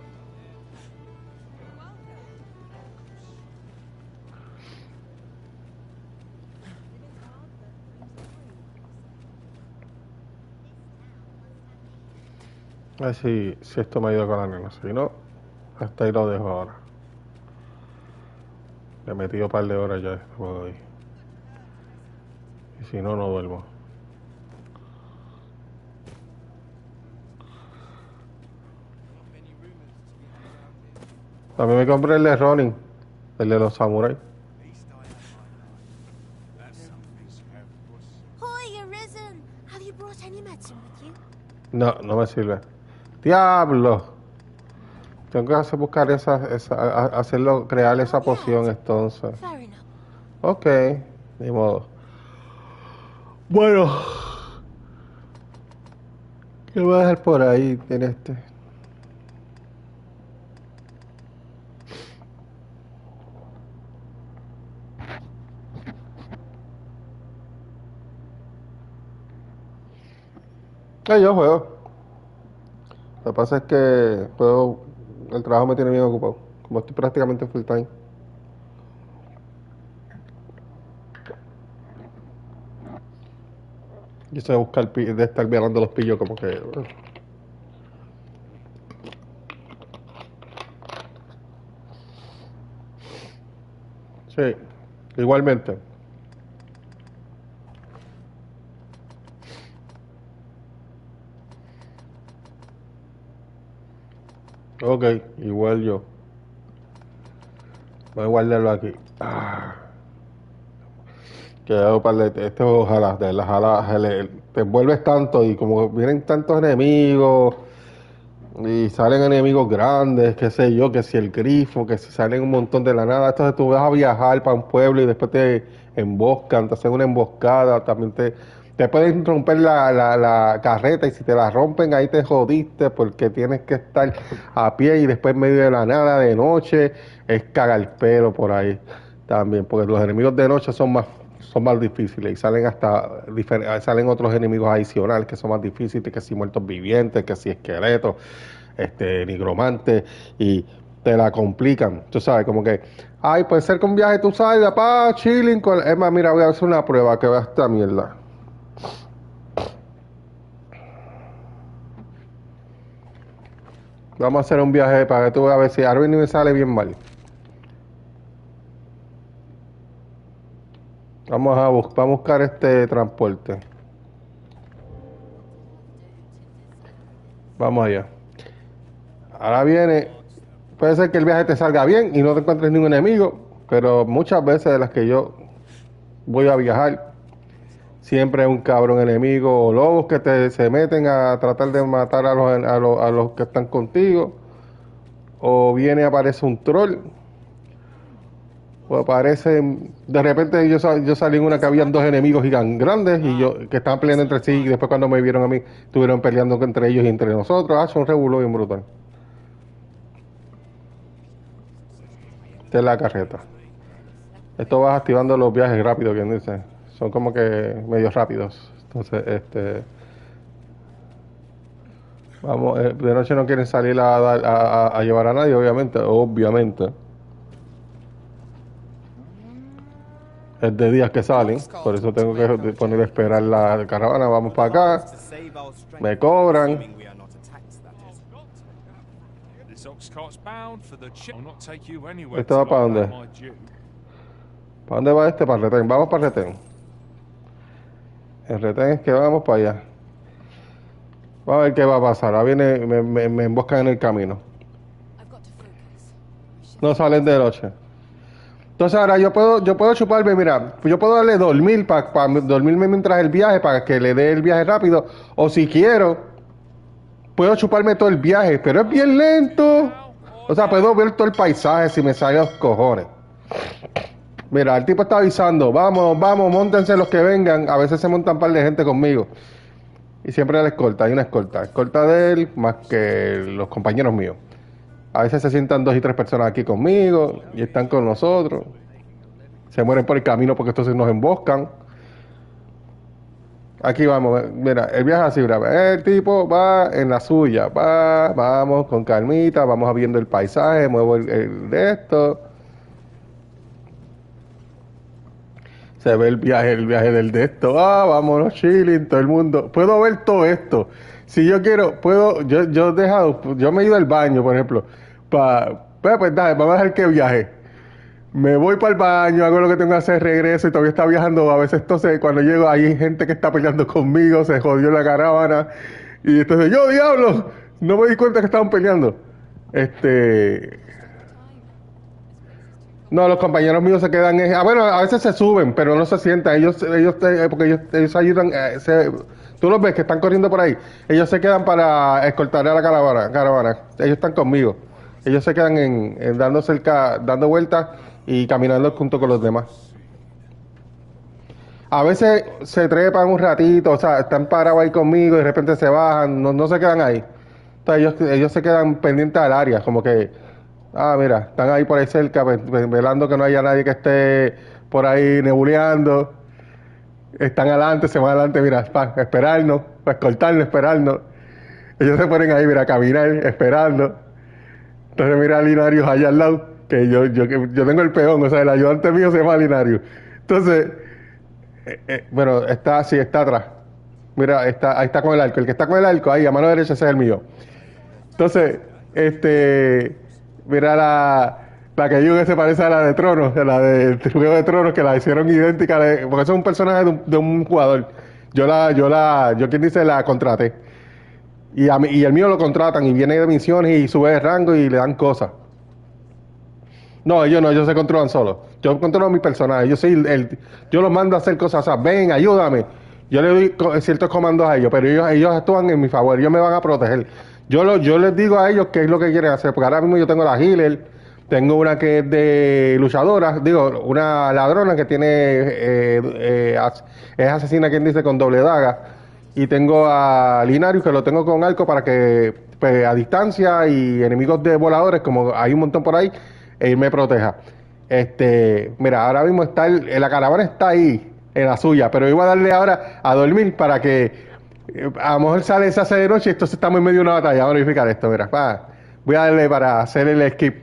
Speaker 10: A ver si esto me ayuda con la nena. Si no, hasta ahí lo dejo ahora. Le he metido un par de horas ya este juego ahí. Si no, no duermo. También me compré el de Ronin, el de los samuráis.
Speaker 4: Hoy, Arisen! Have you brought any medicine with you?
Speaker 10: No, no me sirve. ¡Diablo! Tengo que buscar hacerlo, crear esa poción entonces. Ok, ni modo. Bueno, ¿qué voy a dejar por ahí en este? Yo juego. Lo que pasa es que juego, el trabajo me tiene bien ocupado. Como estoy prácticamente full time. Yo sé buscar de estar violando los pillos como que... Sí, igualmente. Ok, igual yo. Voy a guardarlo aquí. Que hago para este ojalá, de las alas, te envuelves tanto y como vienen tantos enemigos y salen enemigos grandes, qué sé yo, que si el grifo, que si salen un montón de la nada, entonces tú vas a viajar para un pueblo y después te emboscan, te hacen una emboscada, también te pueden romper la carreta y si te la rompen ahí te jodiste porque tienes que estar a pie y después en medio de la nada de noche es cagar el pelo por ahí también, porque los enemigos de noche son más difíciles y salen otros enemigos adicionales que son más difíciles, que si muertos vivientes, que si esqueletos, nigromantes, y te la complican, tú sabes, como que, ay, puede ser que un viaje tú salgas, chilling, es más, mira, voy a hacer una prueba que va esta mierda. Vamos a hacer un viaje para que tú veas a ver si Arvin me sale bien mal. Vamos a buscar este transporte. Vamos allá. Ahora viene. Puede ser que el viaje te salga bien y no te encuentres ningún enemigo, pero muchas veces de las que yo voy a viajar, siempre es un cabrón enemigo o lobos que se meten a tratar de matar a los que están contigo, o aparece un troll, o aparece, de repente yo salí en una que habían dos enemigos grandes y que estaban peleando entre sí y después cuando me vieron a mí, estuvieron peleando entre ellos y entre nosotros, son revuelo bien brutal. Esta es la carreta. Esto vas activando los viajes rápidos, quien dice. Son como que medio rápidos. Entonces, vamos, de noche no quieren salir a llevar a nadie, obviamente. Es de días que salen, por eso tengo que poner a esperar la caravana. Vamos para acá, me cobran. ¿Esto va para dónde? ¿Para dónde va este? Para el retén. Vamos para el retén. El retén es que vamos para allá. Vamos a ver qué va a pasar. Ahora viene, me emboscan en el camino. No salen de noche. Entonces ahora yo puedo chuparme, mira, yo puedo darle dormir para dormirme mientras el viaje, para que le dé el viaje rápido. O si quiero, puedo chuparme todo el viaje, pero es bien lento. O sea, puedo ver todo el paisaje si me sale a los cojones. Mira, el tipo está avisando, vamos, móntense los que vengan. A veces se montan un par de gente conmigo. Y siempre la escolta, hay una escolta de él más que los compañeros míos. A veces se sientan 2 y 3 personas aquí conmigo y están con nosotros. Se mueren por el camino porque estos nos emboscan. Aquí vamos, mira, el viaje así, mira, el tipo va en la suya, vamos con calmita, vamos viendo el paisaje, muevo el de esto. Se ve el viaje del de esto, vámonos chilling, todo el mundo. Puedo ver todo esto. Si yo quiero, yo me he ido al baño, por ejemplo, pues dale, vamos a dejar que viaje. Me voy para el baño, hago lo que tengo que hacer, regreso y todavía está viajando. A veces entonces cuando llego hay gente que está peleando conmigo, se jodió la caravana. Y entonces yo, diablo, no me di cuenta que estaban peleando. No, los compañeros míos se quedan. Bueno, a veces se suben, pero no se sientan. Porque ellos ayudan. Tú los ves que están corriendo por ahí. Ellos se quedan para escoltar a la caravana. Ellos están conmigo. Ellos se quedan dando vueltas y caminando junto con los demás. A veces se trepan un ratito, o sea, están parados ahí conmigo y de repente se bajan, no se quedan ahí. Entonces ellos se quedan pendientes al área, como que, mira, están ahí por ahí cerca, velando que no haya nadie que esté por ahí nebuleando. Están adelante, se van adelante, mira, para esperarnos, para escoltarnos, esperarnos. Ellos se ponen ahí, mira, a caminar, esperando. Entonces mira a Linario allá al lado, que yo tengo el peón, o sea, el ayudante mío se llama Linario. Entonces, bueno, está atrás. Mira, ahí está con el arco. El que está con el arco, ahí, a mano derecha, ese es el mío. Entonces, mira la que yo que se parece a la de Tronos, a la del Juego de Tronos, que la hicieron idéntica, porque eso es un personaje de un jugador. Yo quien dice, la contraté. Y el mío lo contratan y viene de misiones y sube de rango y le dan cosas. No, ellos se controlan solos. Yo controlo a mi personaje. Yo los mando a hacer cosas. O sea, ven, ayúdame. Yo le doy ciertos comandos a ellos, pero ellos actúan en mi favor. Ellos me van a proteger. Yo les digo a ellos qué es lo que quieren hacer. Porque ahora mismo yo tengo la healer. Tengo una que es de luchadora. Digo, una ladrona que tiene... es asesina, quien dice, con doble daga. Y tengo a Linario, que lo tengo con arco para que pues, a distancia y enemigos de voladores, como hay un montón por ahí, él me proteja. Mira, ahora mismo la caravana está ahí, en la suya, pero yo voy a darle ahora a dormir para que a lo mejor se hace de noche y entonces estamos en medio de una batalla. Vamos a verificar esto, mira. Voy a darle para hacer el skip.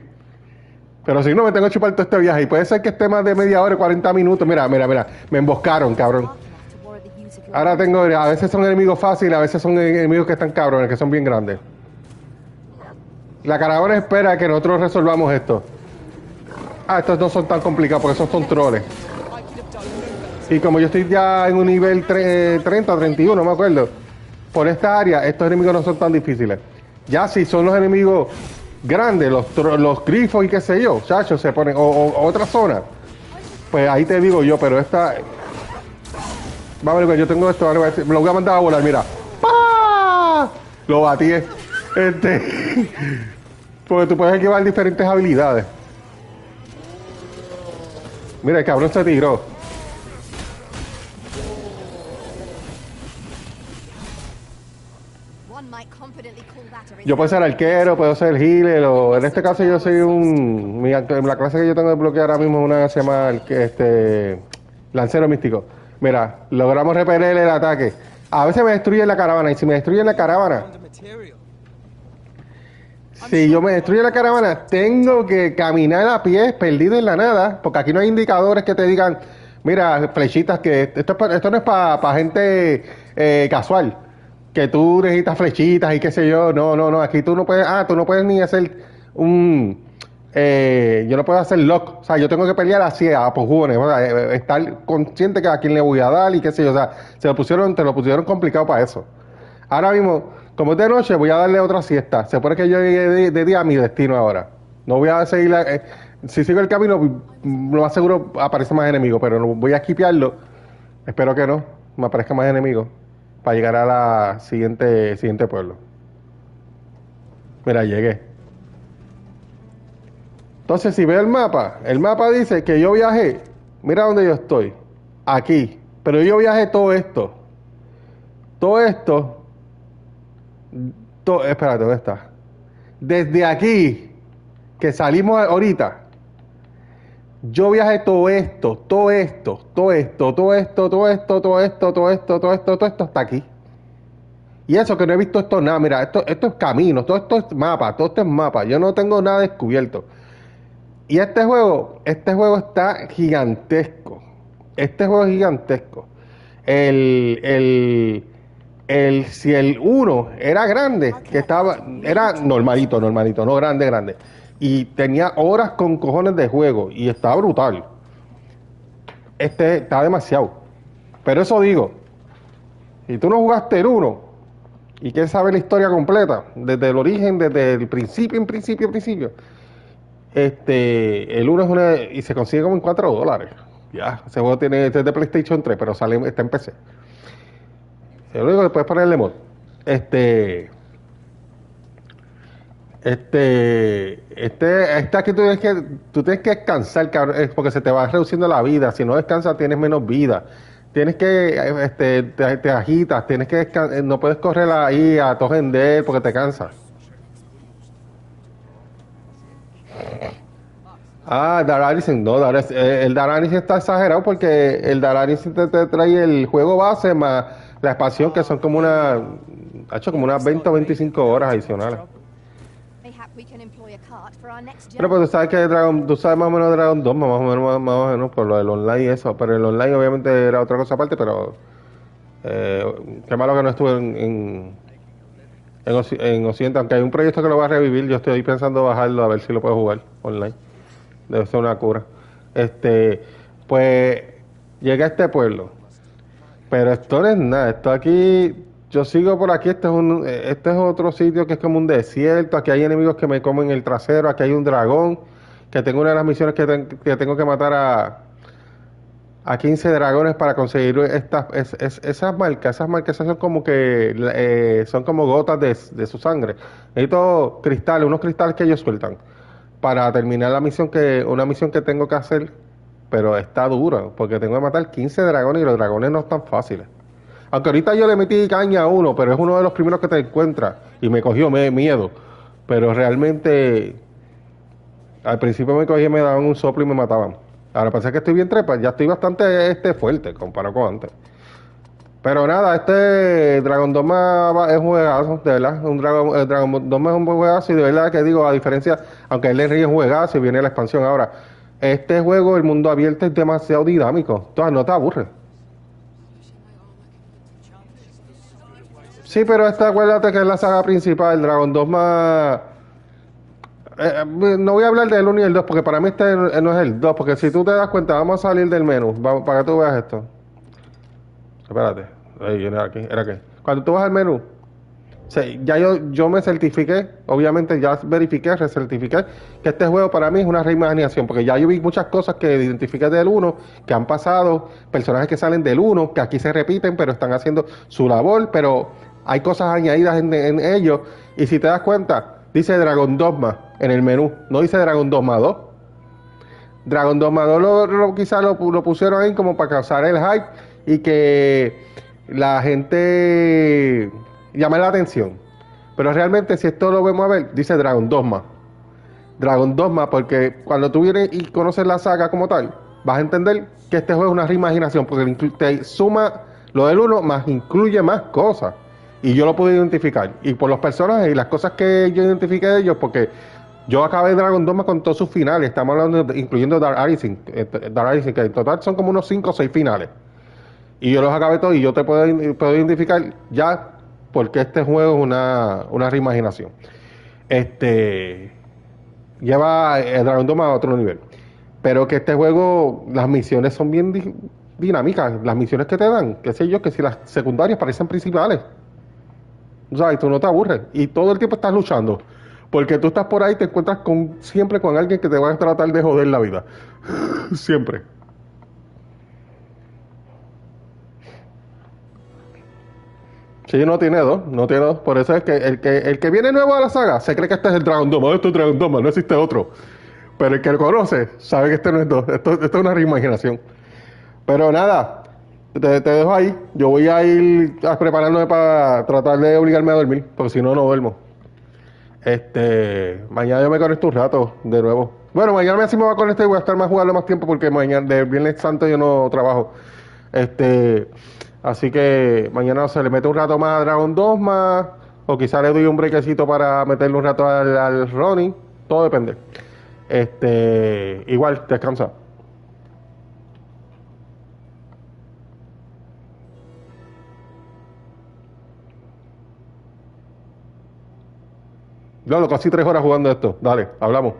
Speaker 10: Pero si no, me tengo que chupar todo este viaje y puede ser que esté más de media hora, 40 minutos. Mira, me emboscaron, cabrón. Ahora a veces son enemigos fáciles, a veces son enemigos que están cabrones, que son bien grandes. La caravana espera que nosotros resolvamos esto. Estos no son tan complicados porque esos son troles. Y como yo estoy ya en un nivel 30 o 31, no me acuerdo. Por esta área, estos enemigos no son tan difíciles. Ya si son los enemigos grandes, los grifos y qué sé yo, chachos, se ponen, o otra zona. Pues ahí te digo yo, pero esta... Vamos a ver, yo tengo esto, me lo voy a mandar a volar, mira. ¡Pah! Lo batí. Porque tú puedes equipar diferentes habilidades. Mira, el cabrón se tiró. Yo puedo ser arquero, puedo ser healer, o en este caso yo soy la clase que yo tengo de bloqueo ahora mismo es una que se llama lancero místico. Mira, logramos repeler el ataque. A veces me destruyen la caravana, y si me destruyen la caravana, si yo me destruyo la caravana, tengo que caminar a pie, perdido en la nada, porque aquí no hay indicadores que te digan, mira, flechitas, que esto no es para gente casual, que tú necesitas flechitas y qué sé yo. No, aquí tú no puedes ni hacer yo no puedo hacer lock, o sea, yo tengo que pelear así a pujones, o sea, estar consciente que a quién le voy a dar y qué sé yo, o sea, te lo pusieron complicado para eso. Ahora mismo, como es de noche, voy a darle otra siesta. Se supone que yo llegué de día a mi destino ahora. No voy a seguir si sigo el camino, lo más seguro aparece más enemigos, pero no voy a esquipearlo. Espero que no me aparezca más enemigos para llegar a la siguiente pueblo. Mira, llegué. Entonces, si veo el mapa dice que yo viajé, mira dónde yo estoy, aquí, pero yo viajé todo esto, espérate, ¿dónde está? Desde aquí, que salimos ahorita, yo viajé todo esto hasta aquí. Y eso que no he visto esto nada, mira, esto es camino, todo esto es mapa, yo no tengo nada descubierto. Y este juego está gigantesco. Este juego es gigantesco. Si el 1 era grande, era normalito, no grande. y tenía horas con cojones de juego y está brutal. Este está demasiado. Pero eso digo, si tú no jugaste el 1 y quieres saber la historia completa, desde el origen, desde el principio, el 1 es una, y se consigue como en $4. Ya, ese juego tiene, este es de PlayStation 3, pero sale, está en PC. Lo único que puedes ponerle mod. Aquí tú tienes que descansar, cabrón, porque se te va reduciendo la vida. Si no descansas, tienes menos vida. Tienes que, te agitas, tienes que descansar, no puedes correr ahí a tojender porque te cansas. Ah, Dark Arisen, no, el Dark Arisen está exagerado porque el Dark Arisen te trae el juego base más la expansión que son como ha hecho como unas 20 o 25 horas adicionales. Pero pues tú sabes que tú sabes más o menos de Dragon Dogma, más o menos por lo del online y eso, pero el online obviamente era otra cosa aparte, pero qué malo que no estuve en Occidente, aunque hay un proyecto que lo va a revivir, yo estoy pensando bajarlo a ver si lo puedo jugar online. Debe ser una cura. Pues llegué a este pueblo, pero esto no es nada, esto aquí, yo sigo por aquí, este es otro sitio que es como un desierto, aquí hay enemigos que me comen el trasero, aquí hay un dragón, que tengo una de las misiones que tengo que matar a 15 dragones para conseguir esas marcas son como que son como gotas de su sangre. Necesito cristales, unos cristales que ellos sueltan para terminar una misión que tengo que hacer, pero está dura, porque tengo que matar 15 dragones y los dragones no están fáciles. Aunque ahorita yo le metí caña a uno, pero es uno de los primeros que te encuentras y me cogió miedo. Pero realmente al principio me daban un soplo y me mataban. Ahora pasa que estoy bien trepa, ya estoy bastante fuerte comparado con antes. Pero nada, Dragon Dogma es un juegazo, de verdad. El Dragon Dogma es un buen juegazo y de verdad que digo, a diferencia, aunque él es un juegazo y viene la expansión ahora, este juego, el mundo abierto es demasiado dinámico. Entonces no te aburres. Sí, pero acuérdate que es la saga principal, el Dragon Dogma. No voy a hablar del 1 y el 2 porque para mí no es el 2, porque si tú te das cuenta, vamos a salir del menú, para que tú veas esto. Espérate, ahí era aquí. Cuando tú vas al menú, ya yo me certifiqué, obviamente ya verifiqué, recertifiqué, que este juego para mí es una reimaginación, porque ya yo vi muchas cosas que identifiqué del 1, que han pasado, personajes que salen del 1, que aquí se repiten, pero están haciendo su labor, pero hay cosas añadidas en ellos, y si te das cuenta, dice Dragon Dogma en el menú, no dice Dragon Dogma 2. Dragon Dogma 2 quizás lo pusieron ahí como para causar el hype y que la gente llame la atención. Pero realmente si esto lo vemos a ver, dice Dragon Dogma. Dragon Dogma porque cuando tú vienes y conoces la saga como tal, vas a entender que este juego es una reimaginación porque te suma lo del 1 más incluye más cosas. Y yo lo pude identificar. Y por los personajes y las cosas que yo identifiqué de ellos, porque yo acabé Dragon Dogma con todos sus finales. Estamos hablando, incluyendo Dark Arisen, que en total son como unos 5 o 6 finales. Y yo los acabé todos y yo te puedo identificar ya porque este juego es una reimaginación. Lleva el Dragon Dogma a otro nivel. Pero que este juego, las misiones son bien dinámicas. Las misiones que te dan, qué sé yo, que si las secundarias parecen principales. O sea, y tú no te aburres. Y todo el tiempo estás luchando. Porque tú estás por ahí y te encuentras siempre con alguien que te va a tratar de joder la vida. Siempre. Sí, no tiene dos. Por eso es que el que viene nuevo a la saga se cree que este es el Dragon Dogma. Esto es Dragon Dogma, no existe otro. Pero el que lo conoce sabe que este no es dos. Esto es una reimaginación. Pero nada, te dejo ahí. Yo voy a ir preparándome para tratar de obligarme a dormir, porque si no, no duermo. Mañana yo me conecto un rato de nuevo. Bueno, mañana sí me voy a conectar y voy a estar jugando más tiempo porque mañana, de Viernes Santo, yo no trabajo. Así que mañana se le mete un rato más a Dragon Dogma, o quizá le doy un brequecito para meterle un rato al Ronnie. Todo depende. Igual, descansa. Casi 3 horas jugando esto. Dale, hablamos.